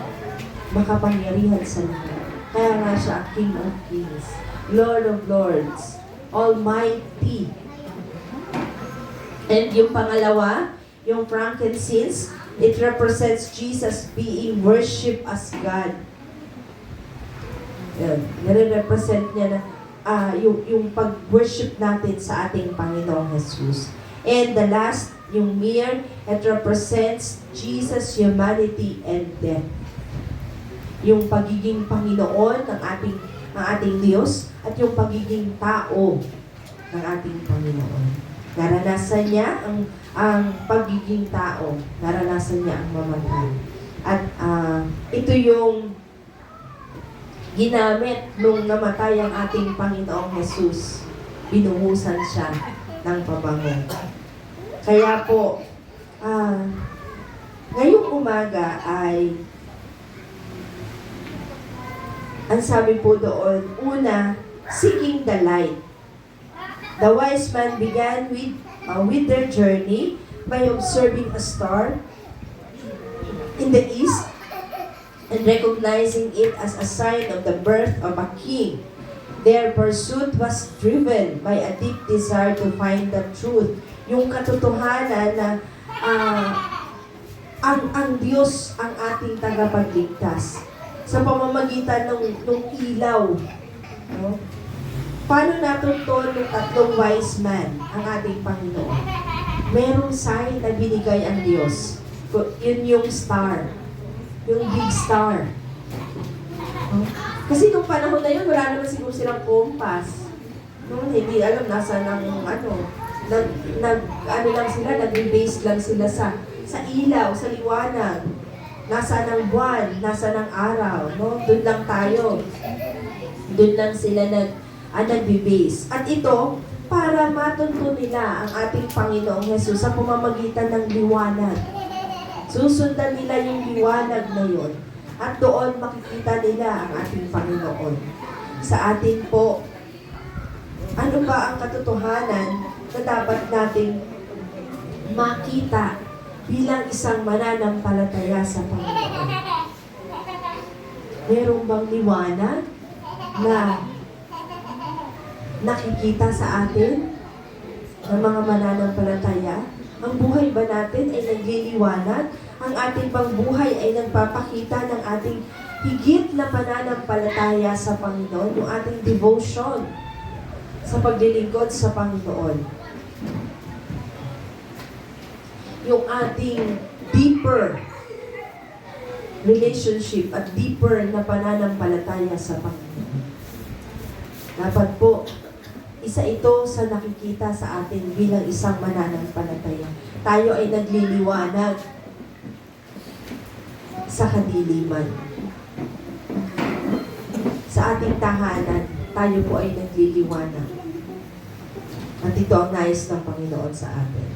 makapangyarihan sa lahat. Kaya nga siya King of Kings, Lord of Lords, Almighty. And yung pangalawa, yung frankincense, it represents Jesus being worshipped as God. Yan, nire-represent niya na yung pag-worship natin sa ating Panginoong Jesus. And the last, yung myrrh, it represents Jesus' humanity and death. Yung pagiging Panginoon ng ating Diyos at yung pagiging tao ng ating Panginoon. Naranasan niya ang pagiging tao. Naranasan niya ang mamatay. At ito yung ginamit nung namatay ang ating Panginoong Jesus. Binuhusan siya ng pabango. Kaya po, ngayong umaga ay ang sabi po doon, una, seeking the light. The wise man began with their journey by observing a star in the east, and recognizing it as a sign of the birth of a king. Their pursuit was driven by a deep desire to find the truth. Yung katotohanan na ang Diyos ang ating tagapagligtas sa pamamagitan ng ilaw. No? Paano natuntun ng tatlong wise man ang ating Panginoon? Merong sign na binigay ang Diyos. Yun yung star. Yung big star. No? Kasi nung panahon na yun, wala naman siguro silang kompas. No? Hindi alam nasa ng nag-base lang sila sa ilaw, sa liwanag. Nasa ng buwan, nasa ng araw, no? Doon lang tayo. Doon lang sila nag-base. At ito, para matunto nila ang ating Panginoong Jesus sa pamamagitan ng liwanag. Susundan nila yung liwanag na yun. At doon makikita nila ang ating Panginoon. Sa atin po, ano ba ang katotohanan na dapat nating makita bilang isang mananampalataya sa Panginoon? Meron bang liwanag na nakikita sa atin ng mga mananampalataya? Ang buhay ba natin ay nagliliwanag? Ang ating bang buhay ay nagpapakita ng ating higit na pananampalataya sa Panginoon, yung ating devotion sa paglilingkod sa Panginoon? Yung ating deeper relationship at deeper na pananampalataya sa Panginoon. Dapat po, isa ito sa nakikita sa atin bilang isang mananampalataya. Tayo ay nagliliwanag sa kadiliman. Sa ating tahanan, tayo po ay nagliliwanag. At ito ang nais ng Panginoon sa atin.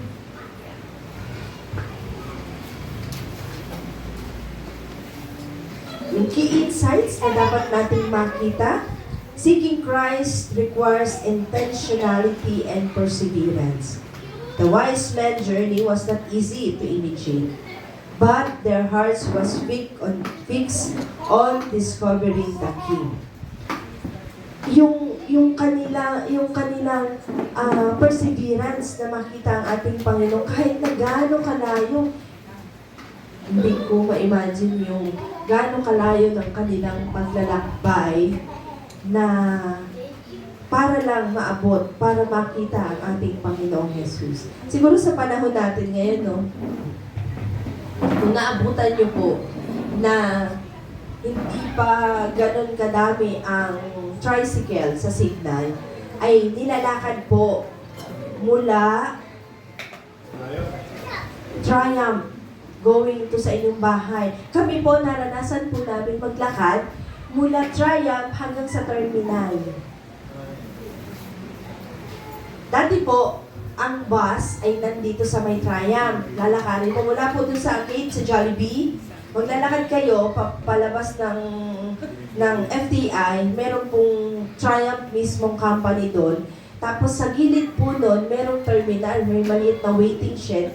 Yung key insights na dapat nating makita, seeking Christ requires intentionality and perseverance. The wise men's journey was not easy to imitate, but their hearts was fixed on discovering the King. Yung kanilang perseverance na makita ang ating Panginoon kahit na gaano kalayo. Hindi ko ma-imagine yung gaano kalayo ng kanilang paglalakbay na para lang maabot, para makita ang ating Panginoong Jesus. Siguro sa panahon natin ngayon, no, kung naabutan niyo po na hindi pa ganun kadami ang tricycle sa signal, ay nilalakad po mula Triumph going to sa inyong bahay. Kami po, naranasan po namin maglakad mula Triumph hanggang sa terminal. Dati po, ang bus ay nandito sa may Triumph. Lalakarin po mula po dun sa gate sa Jollibee. Maglalakad kayo, palabas ng FTI, meron pong Triumph mismong company doon. Tapos sa gilid po doon, merong terminal, may maliit na waiting shed.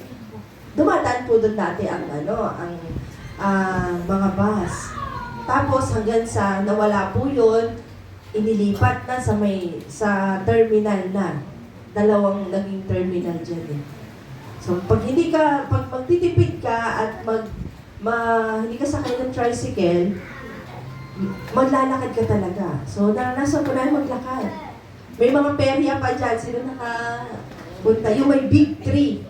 Dumadaan po doon dati ang mga bus. Tapos hanggang sa nawala po yun, inilipat na sa terminal na. Dalawang naging terminal dyan eh. So pag magtitipid ka at hindi ka sakay ng tricycle, maglalakad ka talaga. So naranasan ko na maglakad. May mga perya pa dyan, sino nakapunta? Yung may big tree.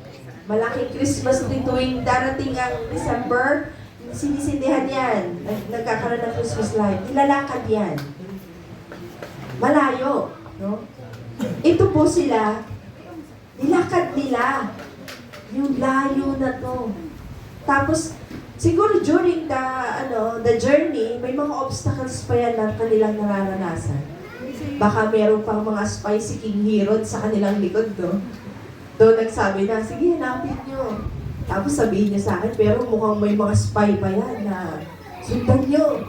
Malaking Christmas tree tuwing darating ang December, sinisindihan yan. Nagkakaroon ng Christmas light. Nilalakad yan. Malayo. No? Ito po sila, nilakad nila. Yung layo na to. Tapos, siguro during the journey, may mga obstacles pa yan na kanilang nararanasan. Baka meron pang mga spicy King Herod sa kanilang likod, no? Doon nagsabi na, sige, hanapin nyo. Tapos sabihin niya sa akin, pero mukhang may mga spy pa yan na sundan nyo.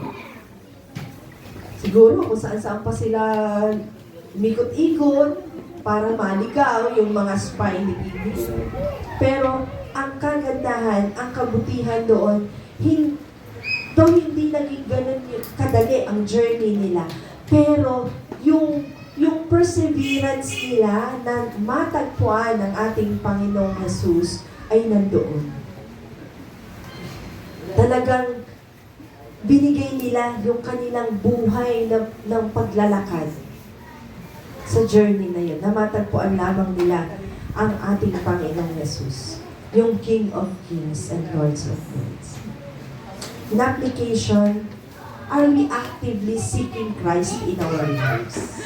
Siguro kung saan-saan pa sila umikot-ikot para maligaw yung mga spy ni Bibi. Pero ang kagandahan, ang kabutihan doon, Though hindi naging ganun kadali ang journey nila, pero yung perseverance nila na matagpuan ng ating Panginoong Jesus ay nandoon. Talagang binigay nila yung kanilang buhay ng paglalakad sa journey na yun, na matagpuan lamang nila ang ating Panginoong Jesus, yung King of Kings and Lords of Lords. In application, are we actively seeking Christ in our lives?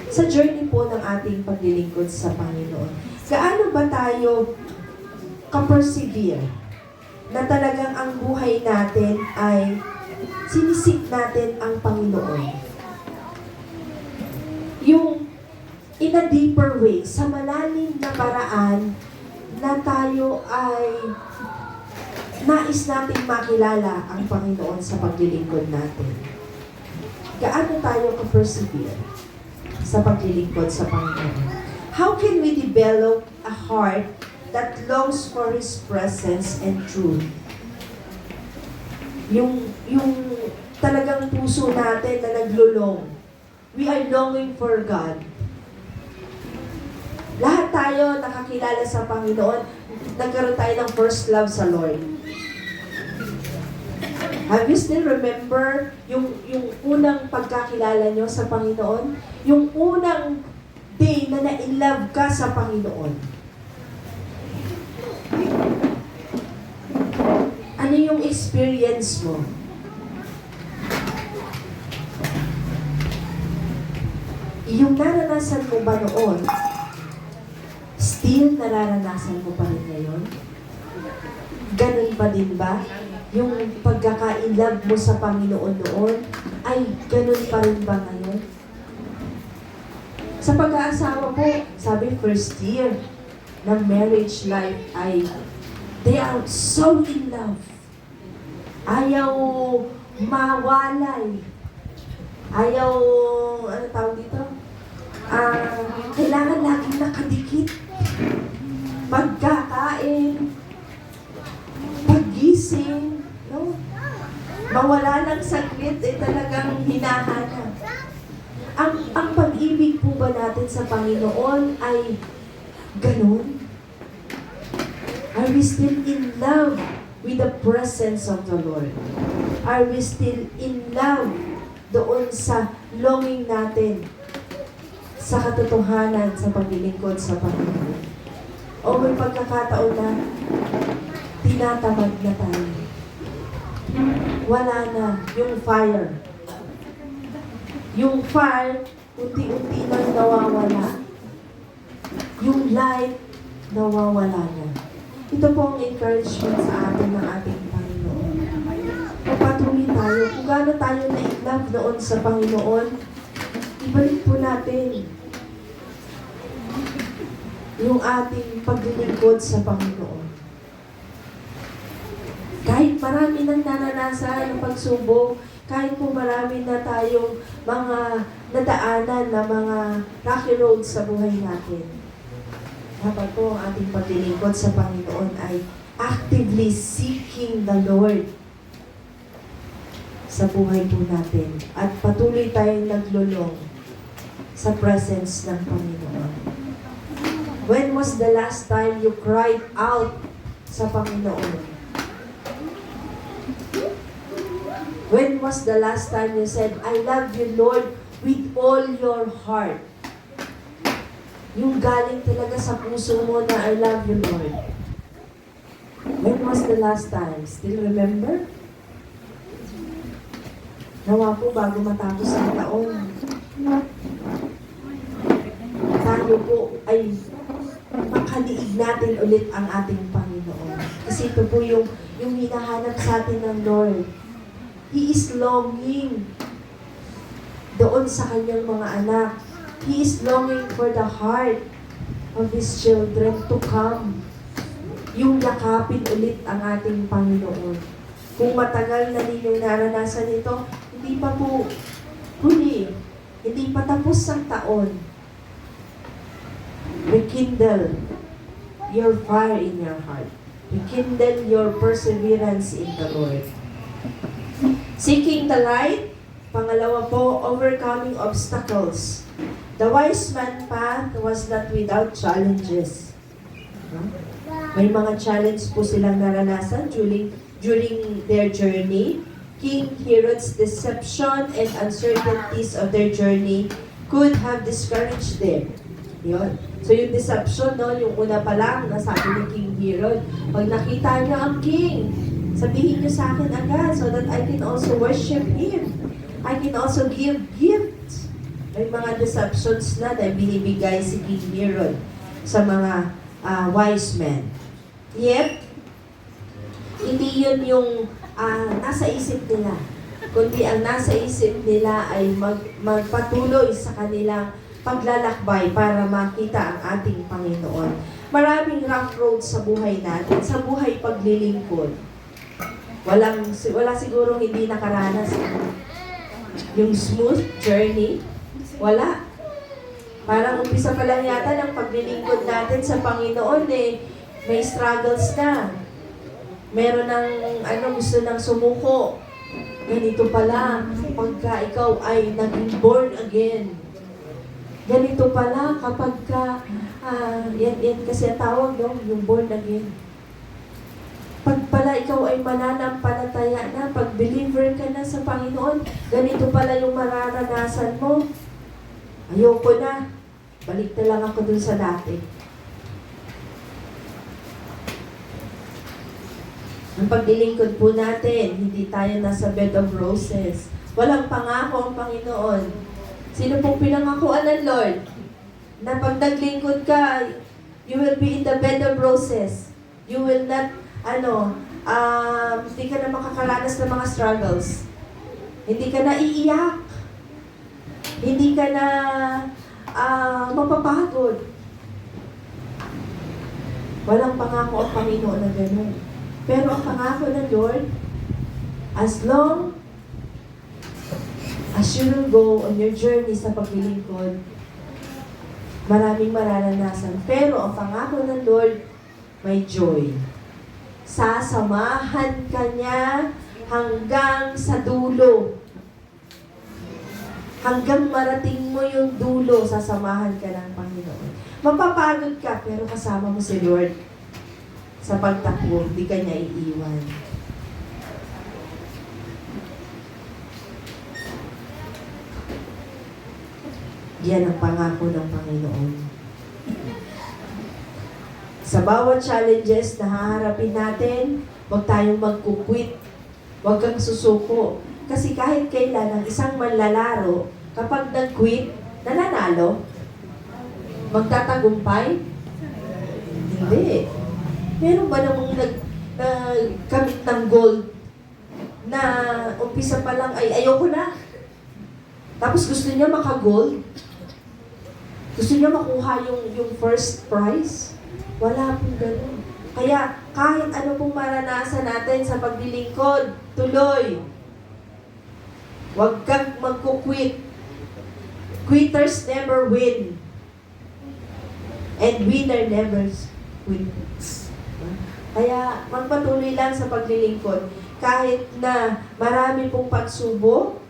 Sa journey po ng ating paglilingkod sa Panginoon, gaano ba tayo ka-persevere na talagang ang buhay natin ay sinisik natin ang Panginoon? Yung in a deeper way, sa malalim na paraan na tayo ay nais nating makilala ang Panginoon sa paglilingkod natin. Gaano tayo ka-persevere sa paglilingkod sa Panginoon? How can we develop a heart that longs for His presence and truth? Yung talagang puso natin na naglulong. We are longing for God. Lahat tayo nakakilala sa Panginoon, nagkaroon tayo ng first love sa Lord. Have you still remember yung unang pagkakilala nyo sa Panginoon? Yung unang day na na-in-love ka sa Panginoon. Ano yung experience mo? Yung naranasan mo ba noon, still nararanasan mo pa rin ngayon? Ganun pa din ba? Yung pagkaka-inlove mo sa Panginoon noon, ay ganun pa rin ba ngayon? Sa pag-aasawa po, sabi first year ng marriage life ay they are so in love. Ayaw mawalay. Ayaw, ano tawag dito? Kailangan laging nakadikit. Pagkakain, paggising, no? Mawala ng saglit, talagang hinahanap. Ang pag-ibig po ba natin sa Panginoon ay ganun? Are we still in love with the presence of the Lord? Are we still in love doon sa longing natin sa katotohanan sa paglilingkod sa Panginoon? O may pagkakataon na tinatamad na tayo? Wala na yung fire. Yung fire, unti-unti nang nawawala. Yung light, nawawala na. Ito po ang encouragement sa atin ng ating Panginoon. Patuloy tayo. Kung gaano tayo na-in-love noon sa Panginoon, ibalik po natin yung ating paglilingkod sa Panginoon. Kahit marami nang naranasan ng pagsubok, kahit po marami na tayong mga nadaanan na mga rocky roads sa buhay natin, dapat po ang ating paglilingkod sa Panginoon ay actively seeking the Lord sa buhay po natin at patuloy tayong naglulong sa presence ng Panginoon. When was the last time you cried out sa Panginoon? When was the last time you said, I love you, Lord, with all your heart? Yung galing talaga sa puso mo na I love you, Lord. When was the last time? Still remember? Nawa po bago matapos ang taon. Tayo po ay makaliig natin ulit ang ating Panginoon. Kasi ito po yung hinahanap sa atin ng Lord. He is longing doon sa kanyang mga anak. He is longing for the heart of His children to come. Yung yakapin ulit ang ating Panginoon. Kung matagal na ninyong naranasan ito, hindi pa po huli. Hindi pa tapos ang taon. Rekindle your fire in your heart. Rekindle your perseverance in the Lord. Seeking the light. Pangalawa po, overcoming obstacles. The wise man path was not without challenges. May mga challenge po silang naranasan during their journey. King Herod's deception and uncertainties of their journey could have discouraged them. Yun. So yung deception, no, yung una pa lang, nasabi ni King Herod, pag nakita niyo ang king, sabihin niyo sa akin agad so that I can also worship him. I can also give gifts. May mga deceptions na binibigay si King Herod sa mga wise men. Yet, hindi yun yung nasa isip nila. Kundi ang nasa isip nila ay magpatuloy sa kanilang paglalakbay para makita ang ating Panginoon. Maraming rough roads sa buhay natin, sa buhay paglilingkod. Wala sigurong hindi nakaranas yung smooth journey. Wala. Parang umpisa pa lang yata ng paglilingkod natin sa Panginoon may struggles na. Meron ng gusto nang sumuko. Ganito pala pagka ikaw ay naging born again. Ganito pala kapag yan kasi ang tawag yung born again. Pag pala ikaw ay mananampalataya na, pag believer ka na sa Panginoon, ganito pala yung mararanasan mo. Ayoko na. Balik na lang ako dun sa dati. Ang paglilingkod po natin, hindi tayo nasa bed of roses. Walang pangako ang Panginoon. Sino pong pinangakuan ng Lord? Na pag naglingkod ka, you will be in the bed of roses. You will not, hindi ka na makakaranas ng mga struggles. Hindi ka na iiyak. Hindi ka na mapapagod. Walang pangako ang Panginoon na gano'n. Pero ang pangako ng Lord, as long as you will go on your journey sa paglilingkod, maraming mararanasan. Pero ang pangako ng Lord, may joy. Sasamahan ka niya hanggang sa dulo. Hanggang marating mo yung dulo, sasamahan ka ng Panginoon. Mapapagod ka, pero kasama mo si Lord. Sa pagtakbo, hindi ka niya iiwan. Yan ang pangako ng Panginoon. Sa bawat challenges na haharapin natin, huwag tayong magkukwit. Huwag kang susuko. Kasi kahit kailan ang isang manlalaro, kapag nag-quit, nananalo. Magtatagumpay? Hindi. Meron ba namang nagkamit ng gold na umpisa pa lang ay ayoko na? Tapos gusto niya maka-gold? Gusto niya makuha yung first prize? Wala pong ganun. Kaya kahit ano pong maranasan natin sa paglilingkod, tuloy. Huwag kang magkukwit. Quitters never win. And winner never wins. Kaya magpatuloy lang sa paglilingkod. Kahit na marami pong pagsubok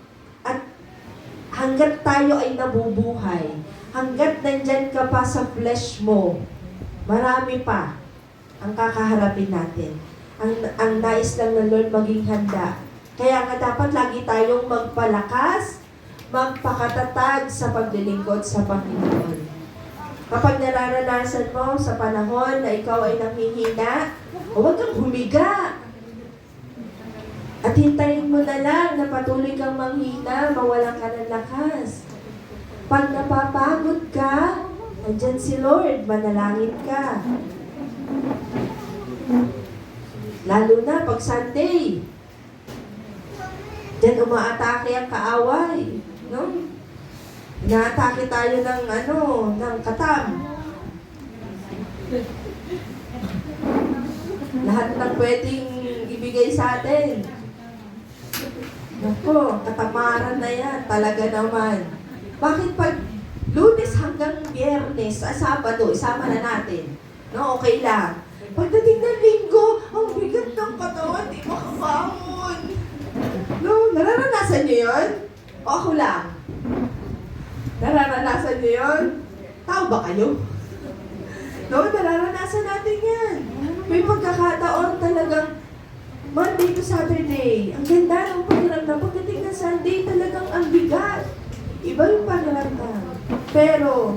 at hanggat tayo ay nabubuhay, hanggat nandyan ka pa sa flesh mo, marami pa ang kakaharapin natin. Ang nais lang ng Lord maging handa. Kaya nga dapat lagi tayong magpalakas, magpakatatag sa paglilingkod sa Panginoon. Kapag nararanasan mo sa panahon na ikaw ay nanghihina, huwag kang humiga. At hintayin mo na lang na patuloy kang manghina, mawalan ka ng lakas. Pag napapagod ka, andyan si Lord, manalangin ka. Lalo na pag Sunday. Diyan umaatake ang kaaway. No? Inaatake tayo ng katam. Lahat ng pwedeng ibigay sa atin. Naku, katamaran na yan. Talaga naman. Bakit pag Lunes hanggang Biyernes, Sabado, isama na natin? No, okay lang. Pagdating ng Linggo, ang bigat ng katawan, di makabangon. Nararanasan niyo yun? O ako lang? Nararanasan niyo yun? Tao ba kayo? No, nararanasan natin yan. May pagkakataon talagang Monday to Saturday. Ang ganda ng pakiramdam. Pagdating ng Sunday, talagang ang bigat. Iba yung pakiramdam. Pero,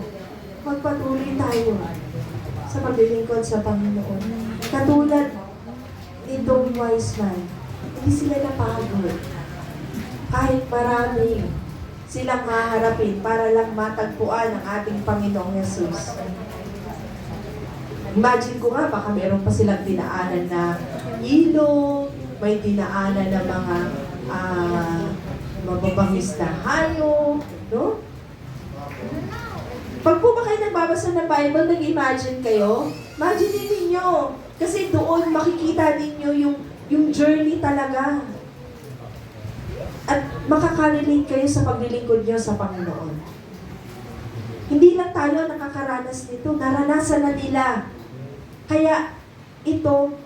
magpatuloy tayo sa paglilingkod sa Panginoon. Katulad nitong wise man, hindi sila napagod. Kahit marami silang haharapin para lang matagpuan ang ating Panginoong Yesus. Imagine ko nga, baka meron pa silang dinaanan na ilog, may dinaanan na mga mababangis na hayop, no? Pag po ba kayo nagbabasa ng Bible, nag-imagine kayo? Imagine ninyo, kasi doon makikita ninyo yung journey talaga. At makakarelate kayo sa paglilingkod nyo sa Panginoon. Hindi lang tayo nakakaranas nito, naranasan na nila. Kaya ito,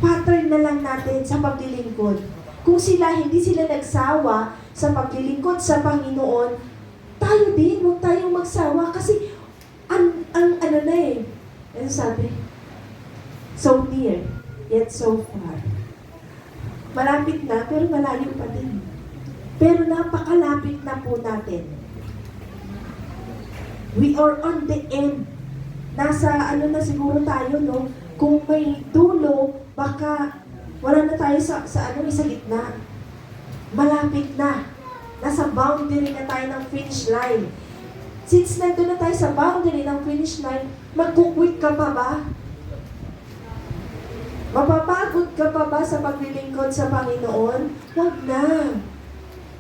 pattern na lang natin sa paglilingkod. Kung hindi sila nagsawa sa paglilingkod sa Panginoon, tayo din, huwag tayong magsawa. Kasi, ano na eh, ano sabi? So near, yet so far. Malapit na, pero malayo pa din. Pero napakalapit na po natin. We are on the end. Nasa na siguro tayo, no? Kung may dulo, baka wala na tayo sa gitna. Malapit na. Nasa boundary na tayo ng finish line. Since nandun na tayo sa boundary ng finish line, magkukwit ka pa ba? Mapapagod ka pa ba sa paglilingkod sa Panginoon? Huwag na.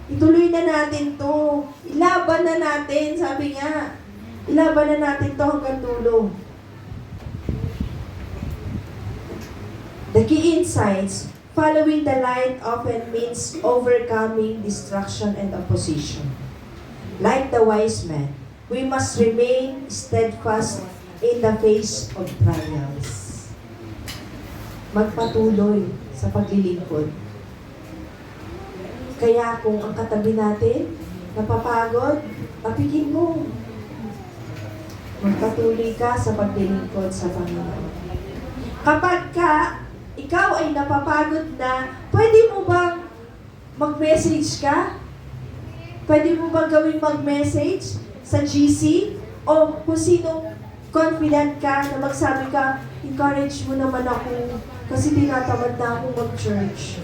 Ituloy na natin to. Ilaban na natin, sabi nga. Ilaban na natin to hanggang dulo. The key insights, following the light often means overcoming distraction and opposition. Like the wise man, we must remain steadfast in the face of trials. Magpatuloy sa paglilingkod. Kaya kung ang katabi natin, napapagod, tapikin mo. Magpatuloy ka sa paglilingkod sa Panginoon. Kapag ikaw ay napapagod na, pwede mo bang mag-message ka? Pwede mo bang gawing mag-message sa GC? O kung sinong confident ka na magsabi ka, encourage mo naman ako kasi tinatamad na ako mag-church.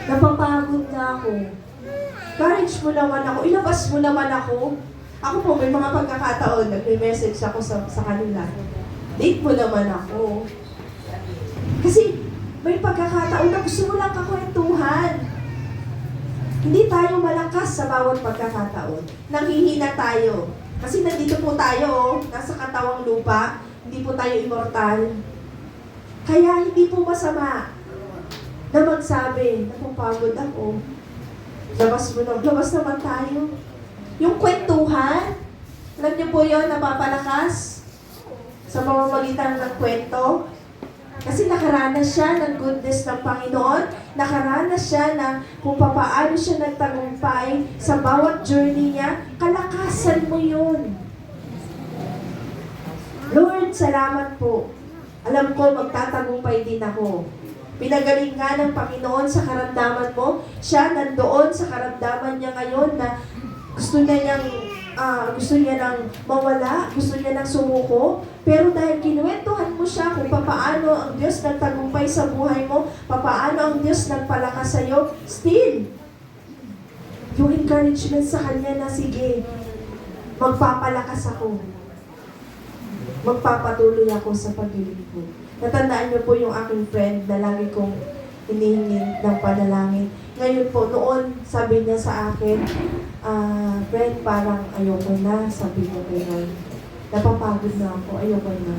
Napapagod na ako. Encourage mo naman ako. Ilabas mo naman ako. Ako po, may mga pagkakataon, nag-message ako sa kanila. Date mo naman ako. Kasi may pagkakataon na gusto mo lang kakwentuhan. Hindi tayo malakas sa bawat pagkakataon. Nanghihina tayo. Kasi nandito po tayo, nasa katawang lupa, hindi po tayo immortal. Kaya hindi po masama na magsabi, napapagod ako. Labas naman tayo. Yung kwentuhan, alam niyo po yun, napapalakas sa pamamagitan ng kwento. Kasi nakaranas siya ng goodness ng Panginoon, nakaranas siya na kung paano siya nagtagumpay sa bawat journey niya, kalakasan mo yun. Lord, salamat po. Alam ko, magtatagumpay din ako. Pinagaling nga ng Panginoon sa karamdaman mo. Siya nandoon sa karamdaman niya ngayon na gusto niya nang mawala, gusto niya nang sumuko, pero dahil kinuwentuhan mo siya kung paano ang Diyos nagtagumpay sa buhay mo, paano ang Diyos nagpalakas sa iyo, still, yung encouragement sa Kanya na, sige, magpapalakas ako. Magpapatuloy ako sa paglilingkod. Natandaan niyo po yung aking friend na lagi kong hinihingi ng panalangin. Ngayon po, noon, sabi niya sa akin, friend, parang ayoko na, sabi niya gano'n. Napapagod na ako, ayoko na.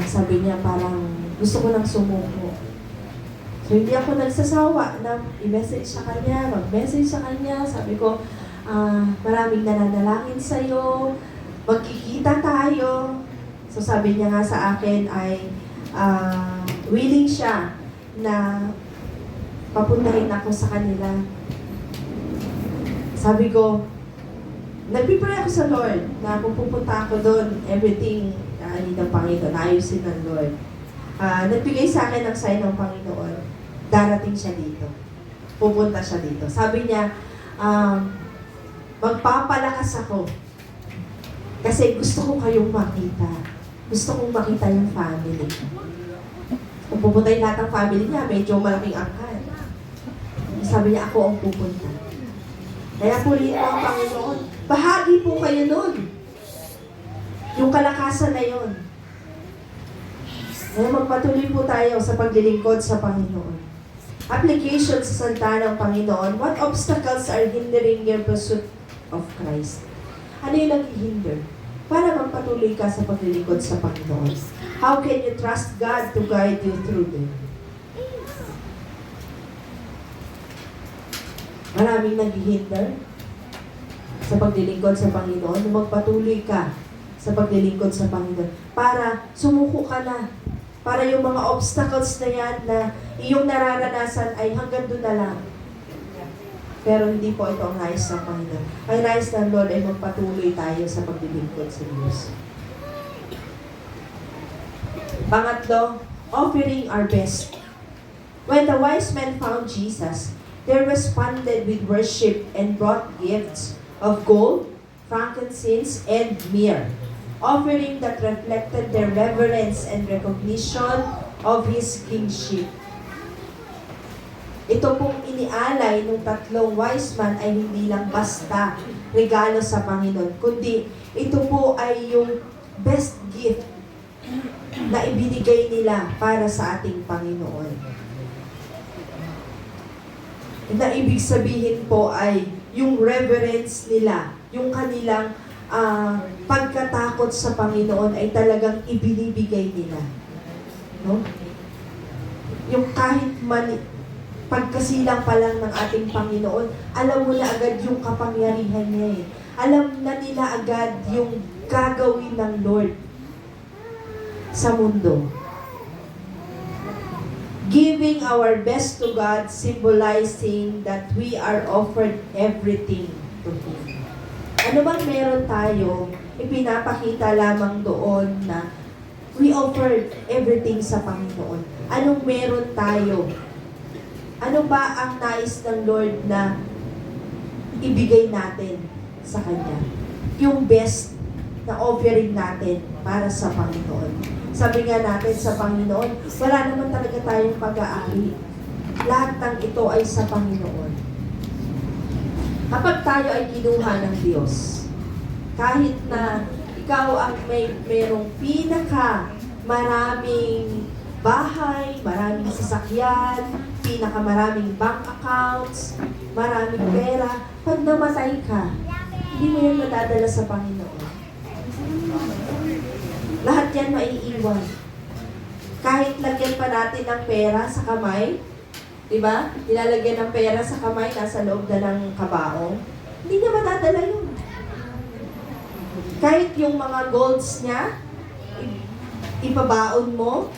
Sabi niya parang gusto ko nang sumuko. So hindi ako nagsasawa na i-message sa kanya, mag-message sa kanya. Sabi ko, maraming nananalangin sa'yo, magkikita tayo. So sabi niya nga sa akin ay willing siya na papuntahin ako sa kanila. Sabi ko, nagpipray ako sa Lord na kung pupunta ako doon, everything ng Panginoon, ayusin ng Lord. Nagbigay sa akin ng sign ng Panginoon, darating siya dito. Pupunta siya dito. Sabi niya, magpapalakas ako. Kasi gusto ko kayong makita. Gusto kong makita yung family. Kung pupunta yung lahat ng family niya, medyo malaking angkan. Sabi niya, ako ang pupunta. Kaya purihin mo ang Panginoon. Bahagi po kayo nun. Yung kalakasan na yun. Kaya magpatuloy po tayo sa paglilingkod sa Panginoon. Application sa salita ng Panginoon. What obstacles are hindering your pursuit of Christ? Ano yung naghihinder? Para magpatuloy ka sa paglilingkod sa Panginoon. How can you trust God to guide you through them? Maraming naghihinder sa paglilingkod sa Panginoon. Magpatuloy ka sa paglilingkod sa Panginoon. Para sumuko ka na. Para yung mga obstacles na yan na iyong nararanasan ay hanggang doon na lang. Pero hindi po ito ang nais ng Panginoon. Ang nais ng Lord ay magpatuloy tayo sa paglilingkod sa Diyos. Pangatlo, offering our best. When the wise men found Jesus, they responded with worship and brought gifts of gold, frankincense, and myrrh, offering that reflected their reverence and recognition of His kingship. Ito pong inialay ng tatlong wise man ay hindi lang basta regalo sa Panginoon, kundi ito po ay yung best gift na ibinigay nila para sa ating Panginoon. Na ibig sabihin po ay yung reverence nila, yung kanilang pagkatakot sa Panginoon ay talagang ibinibigay nila. No? Yung kahit pagkasilang pa lang ng ating Panginoon, alam mo na agad yung kapangyarihan niya eh. Alam na nila agad yung gagawin ng Lord sa mundo. Giving our best to God, symbolizing that we are offered everything to Him. Ano bang meron tayo, ipinapakita lamang doon na we offered everything sa Panginoon. Anong meron tayo? Ano ba ang nais ng Lord na ibigay natin sa Kanya? Yung best na offering natin para sa Panginoon. Sabi nga natin sa Panginoon, wala naman talaga tayong pag-aari. Lahat ng ito ay sa Panginoon. Kapag tayo ay kinuha ng Diyos, kahit na ikaw ang mayroong maraming bahay, maraming sasakyan, pinakamaraming bank accounts, maraming pera, pag namatay ka, hindi mo yan madadala sa Panginoon. Lahat yan maiiwan. Kahit lagyan pa natin ng pera sa kamay, di ba? Nilalagyan ng pera sa kamay, nasa loob na ng kabaong, hindi niya madadala yun. Kahit yung mga golds niya, ipabaon mo,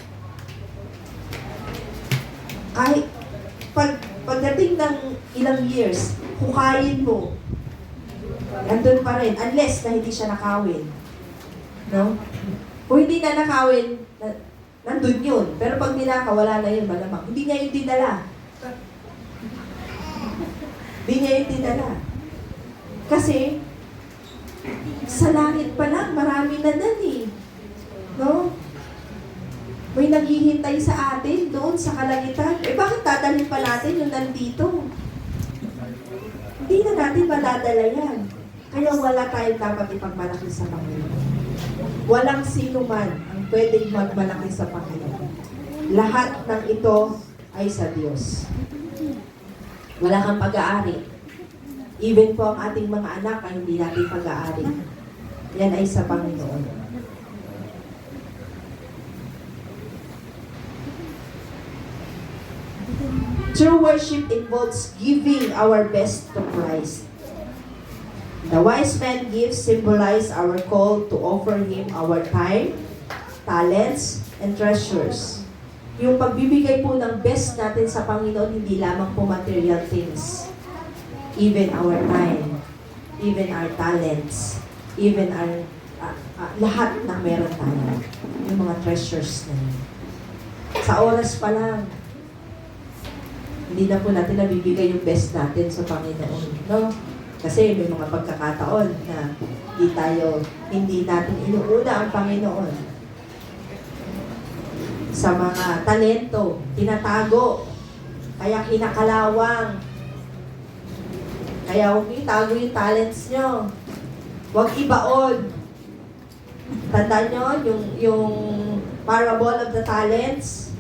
kahit pagdating ng ilang years, hukayin mo, andun pa rin, unless na hindi siya nakawin. No? Kung hindi na nakawin, nandun yun. Pero pag ninaka, wala na yun, malamang. Hindi niya yung dinala. Hindi niya yung dinala. Kasi, sa langit pa lang, marami na nan eh. No? May naghihintay sa atin doon sa kalangitan. Eh bakit dadalhin pa natin yung nandito? Hindi na natin madadala yan. Kaya wala tayong dapat ipagmalaki sa Panginoon. Walang sino man ang pwedeng magmalaki sa Panginoon. Lahat ng ito ay sa Diyos. Wala kang pag-aari. Even po ang ating mga anak ay hindi natin pag-aari. Yan ay sa Panginoon. True worship involves giving our best to Christ. The wise man gifts symbolize our call to offer Him our time, talents, and treasures. Yung pagbibigay po ng best natin sa Panginoon, hindi lamang po material things. Even our time, even our talents, even our lahat na meron tayo. Yung mga treasures na yun. Sa oras pa lang, hindi na po natin nabibigay yung best natin sa Panginoon. No? Kasi may mga pagkakataon na hindi natin inuuna ang Panginoon. Sa mga talento, tinatago, kaya kinakalawang. Kaya huwag itago yung talents nyo. Huwag ibaon. Tandaan nyo, yung parable of the talents,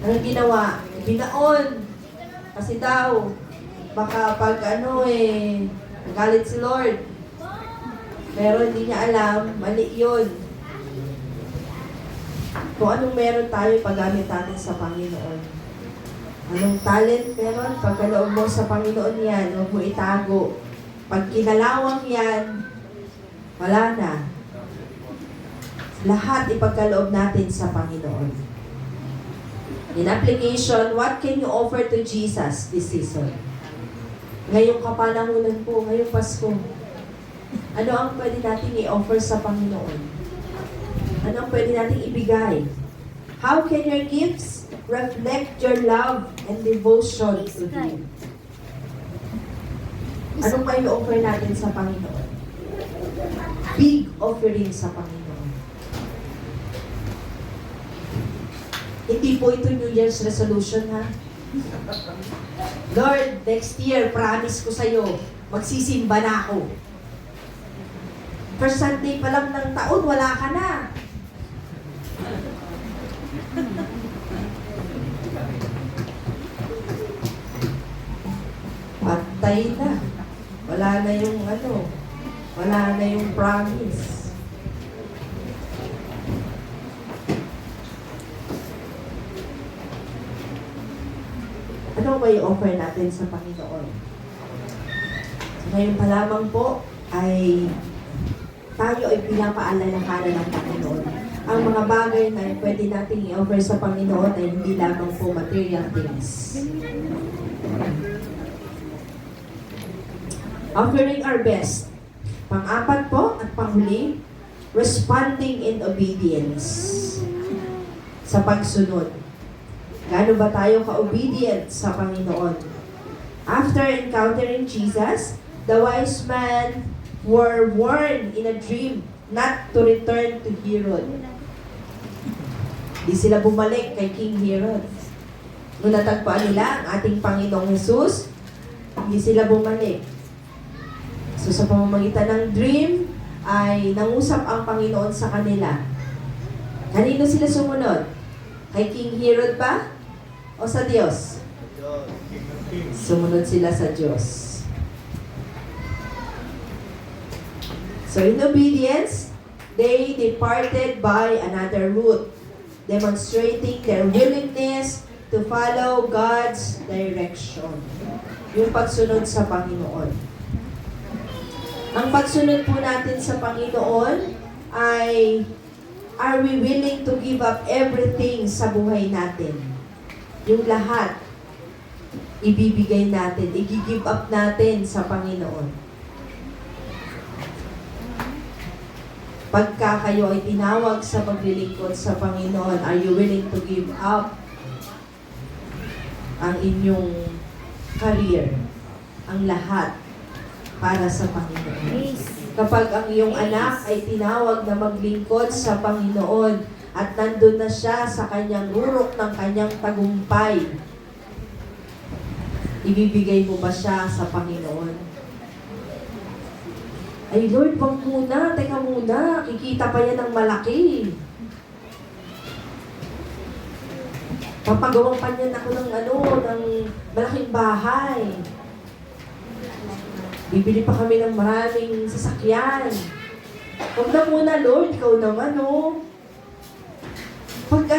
anong ginawa? Binaon. Kasi daw, baka pag galit si Lord. Pero hindi niya alam, mali yun. Kung anong meron tayo, paggamit natin sa Panginoon. Anong talent meron, pagkaloob mo sa Panginoon yan, huwag mo itago. Pag kinalawang yan, wala na. Lahat ipagkaloob natin sa Panginoon. In application, what can you offer to Jesus this season? Ngayong kapanahunan po, ngayong Pasko, ano ang pwede natin i-offer sa Panginoon? Ano ang pwede natin ibigay? How can your gifts reflect your love and devotion to Him? Anong may offer natin sa Panginoon? Big offering sa Panginoon. Hindi po ito New Year's resolution, ha? Lord, next year, promise ko sa'yo, magsisimba na ako. First Sunday pa lang ng taon, wala ka na. Patay na. Wala na yung wala na yung promise. Ano ba i-offer natin sa Panginoon? So, ngayon pa lamang po ay tayo ay pinapaalalahanan ng Panginoon. Ang mga bagay na pwede nating i-offer sa Panginoon ay hindi lamang po material things. Offering our best. Pang-apat po at panghuli, responding in obedience. Sa pagsunod. Gaano ba tayo ka-obedient sa Panginoon? After encountering Jesus, the wise men were warned in a dream not to return to Herod. Di sila bumalik kay King Herod. Nung natagpuan nila ang ating Panginoong Jesus, hindi sila bumalik. So sa pamamagitan ng dream, ay nangusap ang Panginoon sa kanila. Kanino sila sumunod? Kay King Herod ba? O sa Diyos? Sumunod sila sa Diyos. So in obedience, they departed by another route, demonstrating their willingness to follow God's direction. Yung pagsunod sa Panginoon. Ang pagsunod po natin sa Panginoon ay, are we willing to give up everything sa buhay natin? Yung lahat, ibibigay natin, i-give up natin sa Panginoon. Pagka kayo ay tinawag sa paglilingkod sa Panginoon, are you willing to give up ang inyong career, ang lahat, para sa Panginoon? Kapag ang iyong anak ay tinawag na maglingkod sa Panginoon, at nandun na siya sa kanyang rurok ng kanyang tagumpay, ibibigay mo ba siya sa Panginoon? Ay Lord, wag muna, teka muna, kikita pa yan ng malaki. Papagawan pa niyan ako ng ng malaking bahay. Bibili pa kami ng maraming sasakyan. Huwag na muna Lord, ikaw naman Pag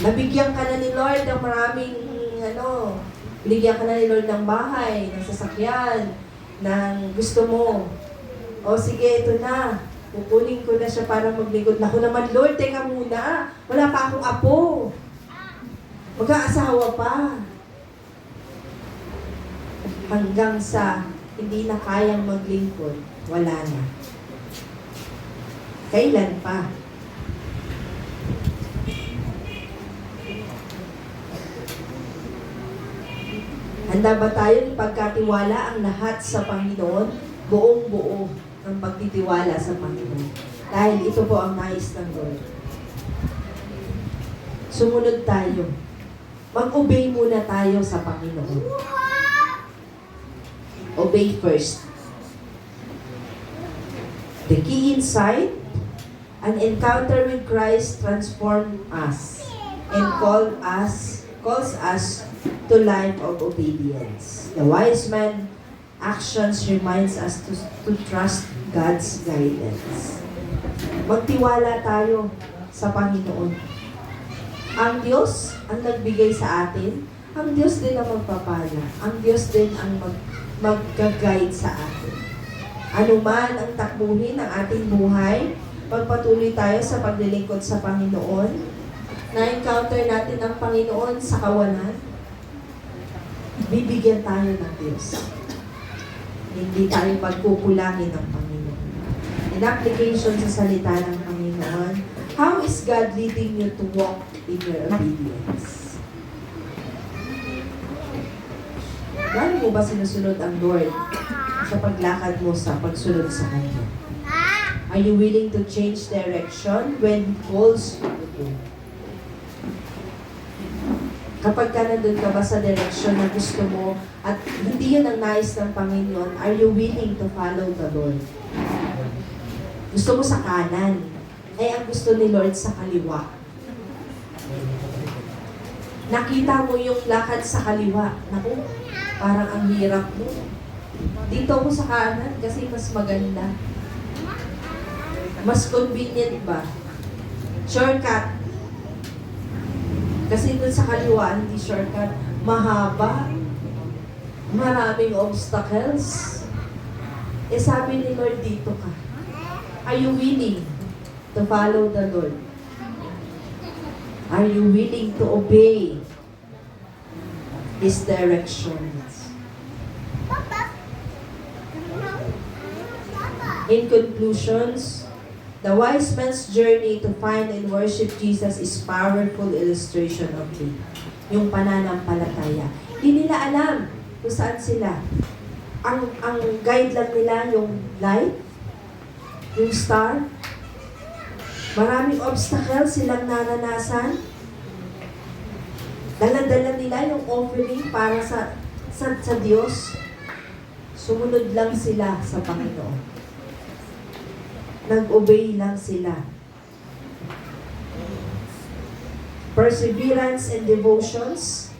nabigyan ka na ni Lord ng maraming, binigyan ka na ni Lord ng bahay, ng sasakyan, ng gusto mo. O sige, ito na. Kukunin ko na siya para maglingkod. Naku naman, Lord, teka muna. Wala pa akong apo. Mag-aasawa pa. Hanggang sa hindi na kayang maglingkod, wala na. Kailan pa? Handa ba tayo ipagkatiwala ang lahat sa Panginoon? Buong-buo ng pagtitiwala sa Panginoon. Dahil ito po ang nais ng Lord. Sumunod tayo. Mag-obey muna tayo sa Panginoon. Obey first. The key insight, an encounter with Christ transforms us and calls us to life of obedience. The wise man actions reminds us to trust God's guidance. Magtiwala tayo sa Panginoon. Ang Diyos ang nagbigay sa atin, ang Diyos din ang magpapala. Ang Diyos din ang mag-guide sa atin. Ano man ang takbuhin ng ating buhay, magpatuloy tayo sa paglilingkod sa Panginoon. Na-encounter natin ang Panginoon sa kawalan, bibigyan tayo ng Diyos. Hindi tayo pagkukulangin ng Panginoon. In application sa salita ng Panginoon, how is God leading you to walk in your obedience? Gaano mo ba sinusunod ang Lord sa paglakad mo sa pagsunod sa Kanya? Are you willing to change direction when He calls you to go? Kapag ka nandun ka ba sa direction na gusto mo at hindi yun ang nais ng Panginoon, are you willing to follow the Lord? Gusto mo sa kanan, ay ang gusto ni Lord sa kaliwa. Nakita mo yung lakad sa kaliwa. Naku, parang ang hirap mo. Dito mo sa kanan kasi mas maganda. Mas convenient ba? Shortcut. Kasi dun sa kaliwa, hindi shortcut. Mahaba. Maraming obstacles. Eh sabi ni Lord, dito ka. Are you willing to follow the Lord? Are you willing to obey His directions? In conclusions, the wise man's journey to find and worship Jesus is powerful illustration of faith. Yung pananampalataya. Hindi nila alam kung saan sila. Ang guide lang nila yung light, yung star. Maraming obstacles silang naranasan. Dala-dala nila yung offering para sa Diyos. Sumunod lang sila sa Panginoon. Nag-obey lang sila. Perseverance and devotions.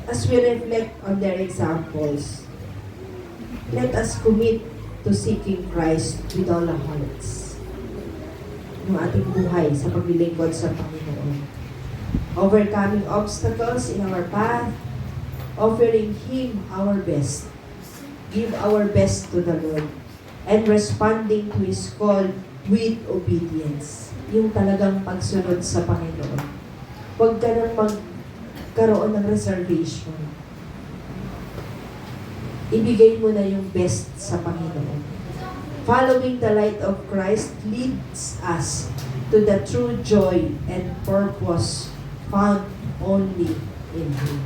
As we reflect on their examples, let us commit to seeking Christ with all our hearts. Yung ating buhay sa paglilingkod sa Panginoon. Overcoming obstacles in our path, offering Him our best. Give our best to the Lord. And responding to His call with obedience. Yung talagang pagsunod sa Panginoon. Huwag ka nang magkaroon ng reservation. Ibigay mo na yung best sa Panginoon. Following the light of Christ leads us to the true joy and purpose found only in Him.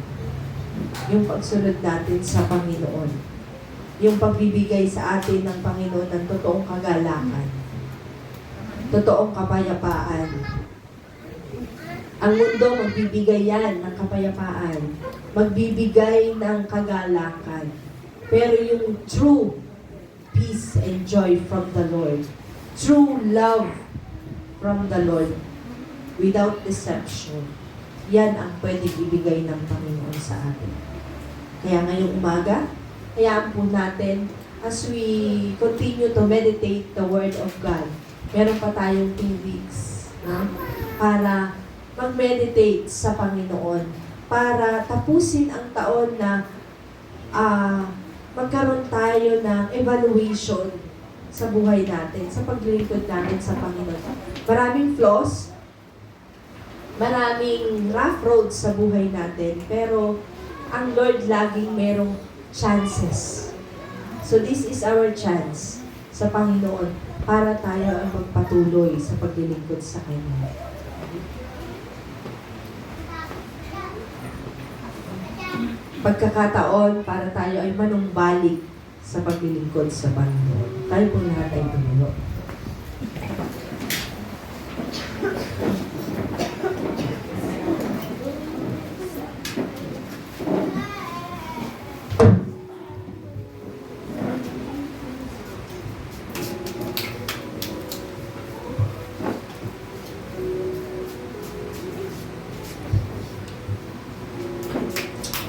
Yung pagsunod natin sa Panginoon. Yung pagbibigay sa atin ng Panginoon ng totoong kagalakan, totoong kapayapaan. Ang mundo magbibigay yan ng kapayapaan, magbibigay ng kagalakan. Pero yung true peace and joy from the Lord, true love from the Lord, without deception, yan ang pwedeng ibigay ng Panginoon sa atin. Kaya ngayong umaga, hayaan po natin as we continue to meditate the Word of God. Meron pa tayong 2 weeks para mag-meditate sa Panginoon. Para tapusin ang taon na magkaroon tayo ng evaluation sa buhay natin, sa paglilingkod natin sa Panginoon. Maraming flaws, maraming rough roads sa buhay natin, pero ang Lord laging merong chances. So this is our chance sa Panginoon para tayo ang magpatuloy sa paglilingkod sa Kanya. Pagkakataon para tayo ay manumbalik sa paglilingkod sa Panginoon. Tayo po lahat ay tumulo.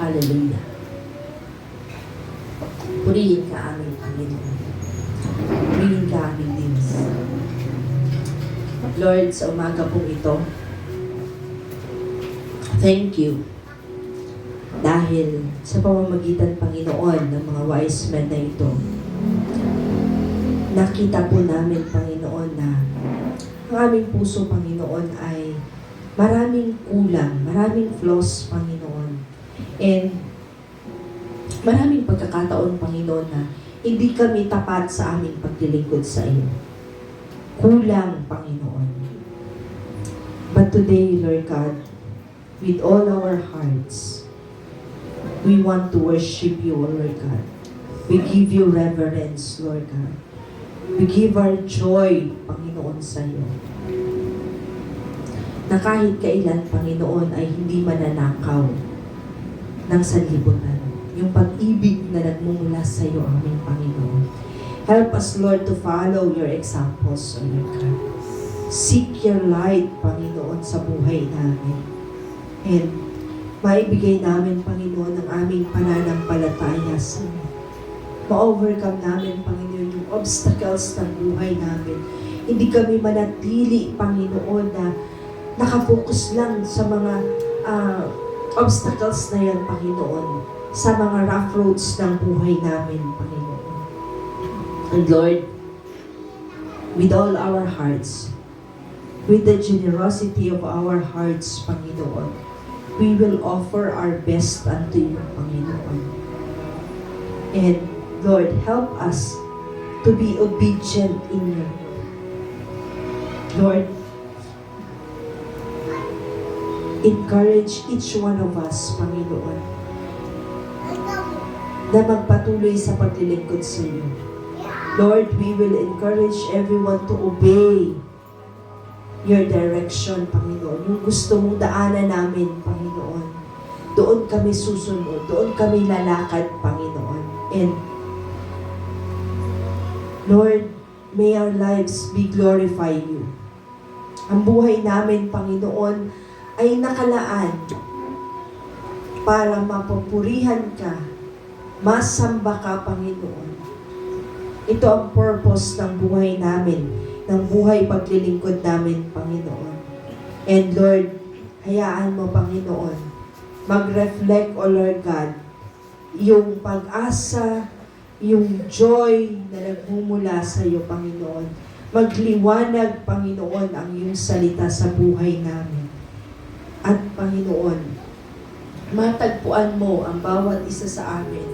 Hallelujah. Purihin ka aming Panginoon. Purihin ka aming Diyos. Lord, sa umaga pong ito, thank you. Dahil sa pamamagitan, Panginoon, ng mga wise men na ito, nakita po namin, Panginoon, na ang aming puso, Panginoon, ay maraming kulang, maraming flaws, Panginoon. And maraming pagkakataon, Panginoon, na hindi kami tapat sa aming paglilingkod sa iyo. Kulang, Panginoon. But today, Lord God, with all our hearts, we want to worship you, Lord God. We give you reverence, Lord God. We give our joy, Panginoon, sa iyo. Na kahit kailan, Panginoon, ay hindi mananakaw ng sanlibutan. Yung pag-ibig na nagmumula sa iyo, aming Panginoon. Help us, Lord, to follow your examples, O Lord God. Seek your light, Panginoon, sa buhay namin. And maibigay namin, Panginoon, ang aming pananampalataya sa iyo. Ma-overcome namin, Panginoon, yung obstacles ng buhay namin. Hindi kami manatili, Panginoon, na nakapokus lang sa mga obstacles na yan, Panginoon, sa mga rough roads ng buhay namin, Panginoon. And Lord, with all our hearts, with the generosity of our hearts, Panginoon, we will offer our best unto you, Panginoon. And Lord, help us to be obedient in your word. Lord, encourage each one of us, Panginoon, na magpatuloy sa paglilingkod sa iyo. Lord, we will encourage everyone to obey your direction, Panginoon. Yung gusto mong daanan namin, Panginoon. Doon kami susunod. Doon kami lalakad, Panginoon. And Lord, may our lives be glorify you. Ang buhay namin, Panginoon, ay nakalaan para mapupurihan ka, masamba ka, Panginoon. Ito ang purpose ng buhay namin, ng buhay paglilingkod namin, Panginoon. And Lord, hayaan mo, Panginoon, mag-reflect, O Lord God, yung pag-asa, yung joy na nagmumula sa iyo, Panginoon. Magliwanag, Panginoon, ang iyong salita sa buhay namin. At Panginoon, matagpuan mo ang bawat isa sa amin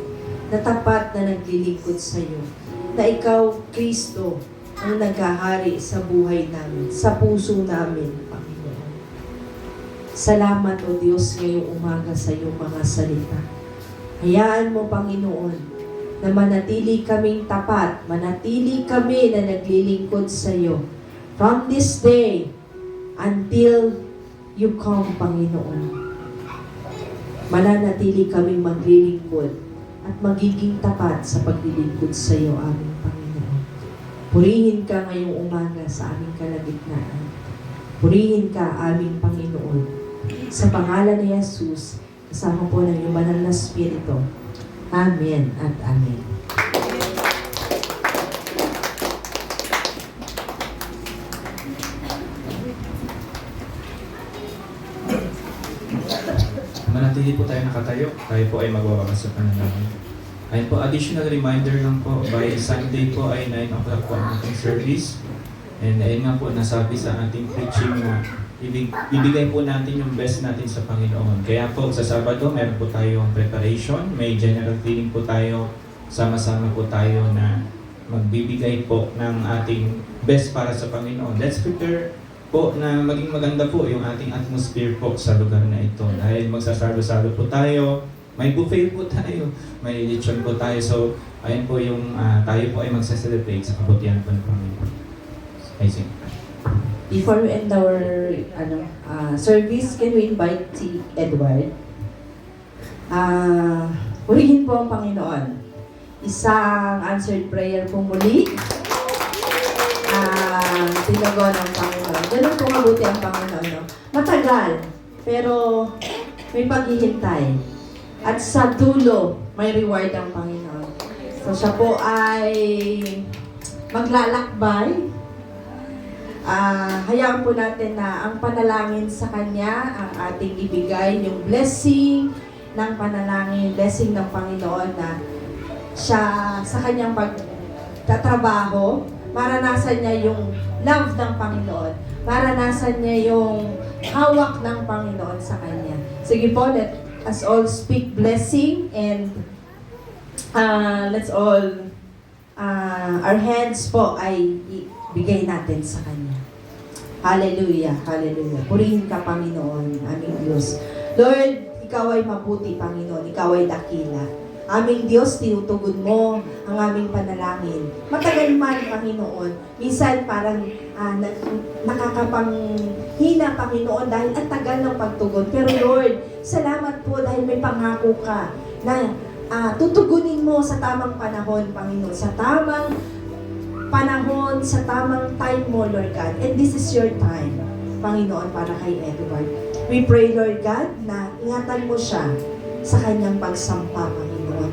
na tapat na naglilingkod sa iyo. Na ikaw, Kristo, ang naghahari sa buhay namin, sa puso namin, Panginoon. Salamat, O Diyos, ngayong umaga sa iyong mga salita. Hayaan mo, Panginoon, na manatili kaming tapat, manatili kami na naglilingkod sa iyo. From this day until you come, Panginoon. Mananatili kaming maglilingkod at magiging tapat sa paglilingkod sa iyo, aming Panginoon. Purihin ka ngayong umaga sa aming kalagitnaan. Purihin ka, aming Panginoon. Sa pangalan ni Jesus, kasama po ng iyong banal na Espiritu. Amen at Amen. Manatili po tayo nakatayo. Tayo po ay magwawakas sa panalangin. Ayun po, additional reminder lang po, by Sunday po ay 9 o'clock po ang ating service. And ayun nga po, nasabi sa ating preaching na ibigay po natin yung best natin sa Panginoon. Kaya po, sa Sabado, meron po tayong preparation, may general feeling po tayo, sama-sama po tayo na magbibigay po ng ating best para sa Panginoon. Let's prepare po na maging maganda po yung ating atmosphere po sa lugar na ito. Dahil magsasalo-salo po tayo, may buffet po tayo, may lechon po tayo. So, ayun po yung tayo po ay magsa-celebrate sa kabutihan po ng Panginoon. I see. Before we end our service, can we invite si Edward? Purihin po ang Panginoon. Isang answered prayer po muli. Tinagon ng Panginoon. Ganun po mabuti ang Panginoon. No? Matagal, pero may paghihintay. At sa dulo, may reward ang Panginoon. So siya po ay maglalakbay. Hayaan po natin na ang panalangin sa Kanya, ang ating ibigay, yung blessing ng panalangin, blessing ng Panginoon na siya sa Kanyang pagtatrabaho, maranasan niya yung love ng Panginoon, maranasan niya yung hawak ng Panginoon sa Kanya. Sige po, let us all speak blessing and let's all our hands po ay bigay natin sa Kanya. Hallelujah, hallelujah. Purihin ka, Panginoon, aming Diyos. Lord, Ikaw ay mabuti, Panginoon. Ikaw ay dakila. Aming Diyos, tinutugon mo ang aming panalangin. Matagal man, Panginoon. Minsan parang nakakapanghina, Panginoon, dahil ang tagal ng pagtugon. Pero Lord, salamat po dahil may pangako ka na tutugunin mo sa tamang panahon, Panginoon. Sa tamang panahon, sa tamang time mo, Lord God. And this is your time, Panginoon, para kay Edward. We pray, Lord God, na ingatan mo siya sa kanyang pagsampa, Panginoon.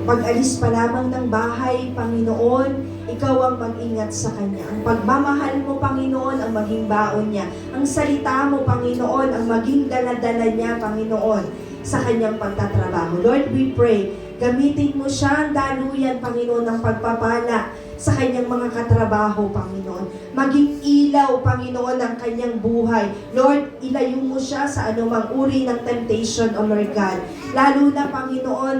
Pag-alis pa lamang ng bahay, Panginoon, Ikaw ang mag-ingat sa kanya. Ang pagmamahal mo, Panginoon, ang maging baon niya. Ang salita mo, Panginoon, ang maging dala-dala niya, Panginoon, sa kanyang pagtatrabaho. Lord, we pray, gamitin mo siya ang daluyan, Panginoon, ng pagpapala sa kanyang mga katrabaho, Panginoon. Maging ilaw, Panginoon, ang kanyang buhay. Lord, ilayo mo siya sa anumang uri ng temptation, O Lord God. Lalo na, Panginoon,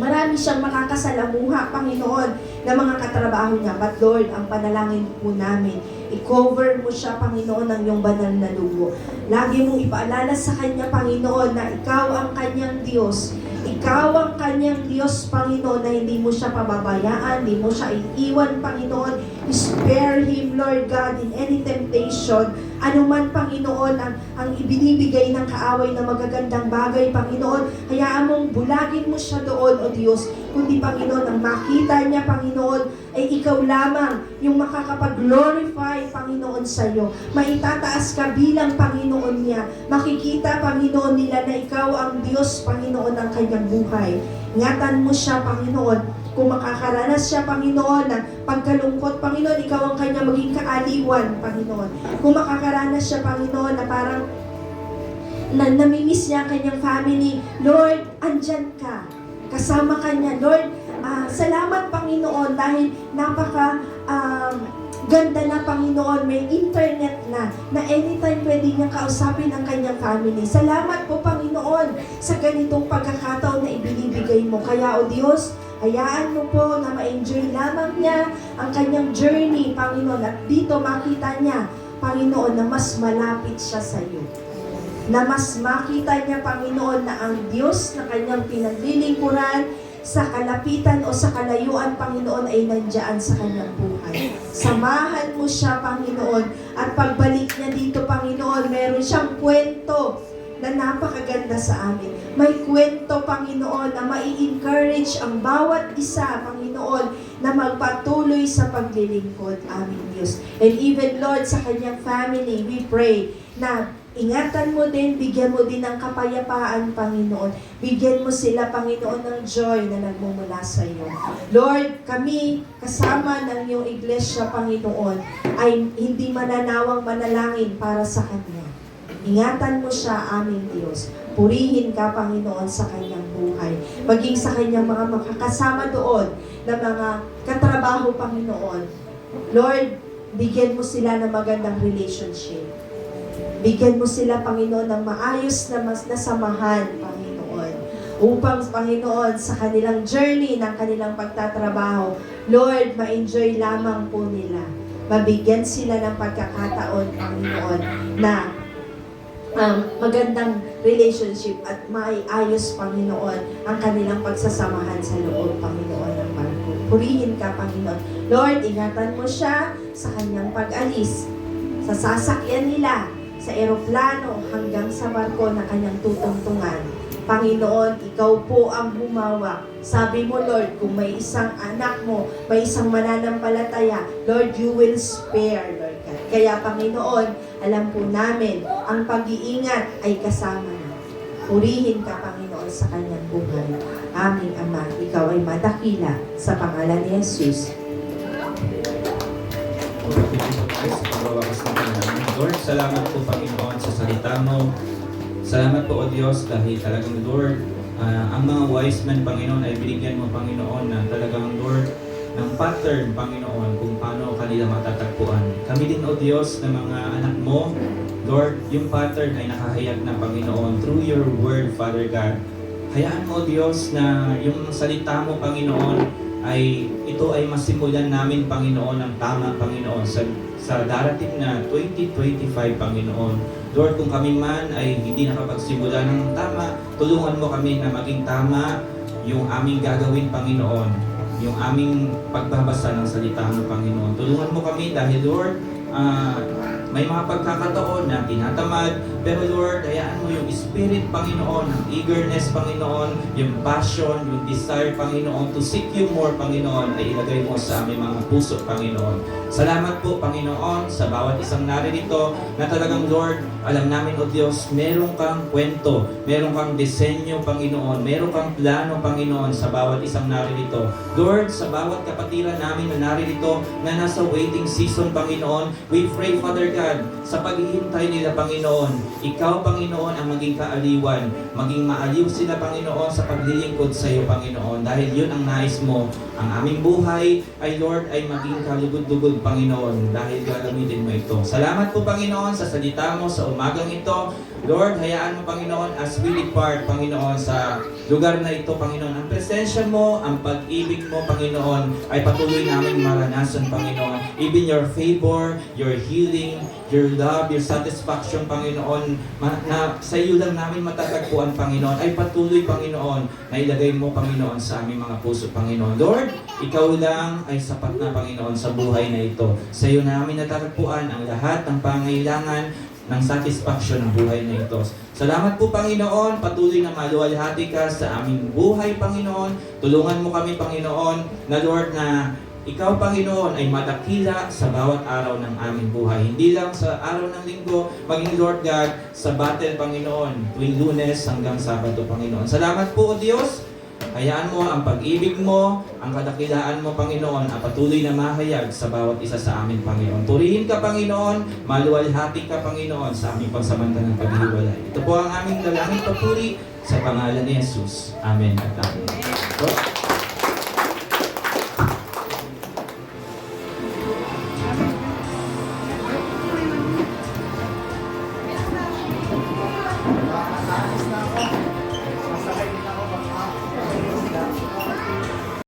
marami siyang makakasalamuha, Panginoon, na mga katrabaho niya. But Lord, ang panalangin po namin, i-cover mo siya, Panginoon, ng iyong banal na dugo. Lagi mong ipaalala sa kanya, Panginoon, na Ikaw ang kanyang Diyos. Ikaw ang kanyang Diyos, Panginoon, na hindi mo siya pababayaan, hindi mo siya iiwan, Panginoon. Spare him, Lord God, in any temptation. Ano man, Panginoon, ang ibinibigay ng kaaway na magagandang bagay, Panginoon, hayaan mong bulagin mo siya doon, O Diyos. Kundi, Panginoon, ang makita niya, Panginoon, ay Ikaw lamang yung makakapag-glorify, Panginoon, sa iyo. Maitataas ka bilang Panginoon niya. Makikita, Panginoon, nila na Ikaw ang Diyos, Panginoon, ng kanyang buhay. Ingatan mo siya, Panginoon. Kung makakaranas siya, Panginoon, ng pagkalungkot, Panginoon, Ikaw ang kanya maging kaaliwan, Panginoon. Kung makakaranas siya, Panginoon, na parang namimiss niya ang kanyang family, Lord, andyan ka. Kasama ka niya, Lord. Salamat, Panginoon, dahil ganda na, Panginoon, may internet na anytime pwede niyang kausapin ang kanyang family. Salamat po, Panginoon, sa ganitong pagkakataon na ibinibigay mo. Kaya, O Diyos, hayaan mo po na ma-enjoy lamang niya ang kanyang journey, Panginoon, at dito makita niya, Panginoon, na mas malapit siya sa iyo. Na mas makita niya, Panginoon, na ang Diyos na kanyang pinaglilingkuran sa kalapitan o sa kalayuan, Panginoon, ay nandiyan sa kanyang buhay. Samahan mo siya, Panginoon, at pagbalik niya dito, Panginoon, meron siyang kwento na napakaganda sa amin. May kwento, Panginoon, na mai-encourage ang bawat isa, Panginoon, na magpatuloy sa paglilingkod, aming Diyos. And even, Lord, sa kanyang family, we pray na ingatan mo din, bigyan mo din ng kapayapaan, Panginoon. Bigyan mo sila, Panginoon, ng joy na nagmumula sa iyo. Lord, kami, kasama ng iyong iglesia, Panginoon, ay hindi mananawang manalangin para sa Kanya. Ingatan mo siya, aming Diyos. Purihin ka, Panginoon, sa kanyang buhay. Maging sa kanyang mga makakasama doon na mga katrabaho, Panginoon. Lord, bigyan mo sila ng magandang relationship. Bigyan mo sila, Panginoon, ng maayos na samahan, Panginoon. Upang, Panginoon, sa kanilang journey ng kanilang pagtatrabaho, Lord, ma-enjoy lamang po nila. Mabigyan sila ng pagkakataon, Panginoon, na magandang relationship at maiayos, Panginoon, ang kanilang pagsasamahan sa loob, Panginoon, ng barko. Purihin ka, Panginoon. Lord, ingatan mo siya sa kanyang pag-alis, sa sasakyan nila, sa eroplano hanggang sa barko na kanyang tutungtungan. Panginoon, ikaw po ang humawak. Sabi mo, Lord, kung may isang anak mo, may isang mananampalataya, Lord, you will spare, Lord God. Kaya, Panginoon, alam po namin, ang pag-iingat ay kasama na. Purihin ka, Panginoon, sa kanyang buhay. Aming Ama, ikaw ay madakila sa pangalan ni Jesus. Lord, salamat po, Panginoon, sa salita mo. Salamat po, O Diyos, dahil talagang, Lord, ang mga wise men, Panginoon, ay binigyan mo, Panginoon, na talagang, Lord, ng pattern, Panginoon, kung paano kanila matatagpuan. Kami din, O Diyos, ng mga anak mo, Lord, yung pattern ay nakahayag na, Panginoon, through your word, Father God. Hayaan mo, O Diyos, na yung salita mo, Panginoon, ito ay masimulan namin, Panginoon, ng tama, Panginoon, sa darating na 2025, Panginoon. Lord, kung kami man ay hindi nakapagsimula ng tama, tulungan mo kami na maging tama yung aming gagawin, Panginoon. Yung aming pagbabasa ng salita mo, Panginoon. Tulungan mo kami dahil, Lord, may mga pagkakataon na tinatamad, pero Lord, hayaan mo yung spirit, Panginoon, ng eagerness, Panginoon, yung passion, yung desire, Panginoon, to seek you more, Panginoon, ay ilagay mo sa aming mga puso, Panginoon. Salamat po, Panginoon, sa bawat isang naririto na talagang, Lord, alam namin, O Diyos, meron kang kwento, meron kang disenyo, Panginoon, meron kang plano, Panginoon, sa bawat isang naririto. Lord, sa bawat kapatiran namin na naririto na nasa waiting season, Panginoon, we pray, Father God, sa paghihintay nila, Panginoon, Ikaw, Panginoon, ang maging kaaliwan, maging maaliw sila, Panginoon, sa paglilingkod sa iyo, Panginoon, dahil yun ang nais mo. Ang aming buhay ay, Lord, ay maging kalugod-lugod, Panginoon, dahil gagamitin mo ito. Salamat po, Panginoon, sa salita mo sa umagang ito. Lord, hayaan mo, Panginoon, as we depart, Panginoon, sa lugar na ito, Panginoon, ang presensya mo, ang pag-ibig mo, Panginoon, ay patuloy namin maranasan, Panginoon. Even your favor, your healing, your love, your satisfaction, Panginoon, na sa iyo lang namin matatagpuan, Panginoon, ay patuloy, Panginoon, na ilagay mo, Panginoon, sa aming mga puso, Panginoon. Lord, ikaw lang ay sapat na, Panginoon, sa buhay na ito. Sa iyo namin natatagpuan ang lahat ng pangailangan ng satisfaction ng buhay na ito. Salamat po, Panginoon. Patuloy na maluwalhati ka sa aming buhay, Panginoon. Tulungan mo kami, Panginoon, na Lord, na Ikaw, Panginoon, ay madakila sa bawat araw ng aming buhay. Hindi lang sa araw ng linggo, maging Lord God, sa battle, Panginoon, tuwing Lunes hanggang Sabado, Panginoon. Salamat po, O Diyos. Hayaan mo ang pag-ibig mo, ang kadakilaan mo, Panginoon, ang patuloy na mahayag sa bawat isa sa amin, Panginoon. Purihin ka, Panginoon, maluwalhati ka, Panginoon, sa aming pagsamantalang paghiwalay. Ito po ang aming dalangin papuri sa pangalan ni Jesus. Amen at amen.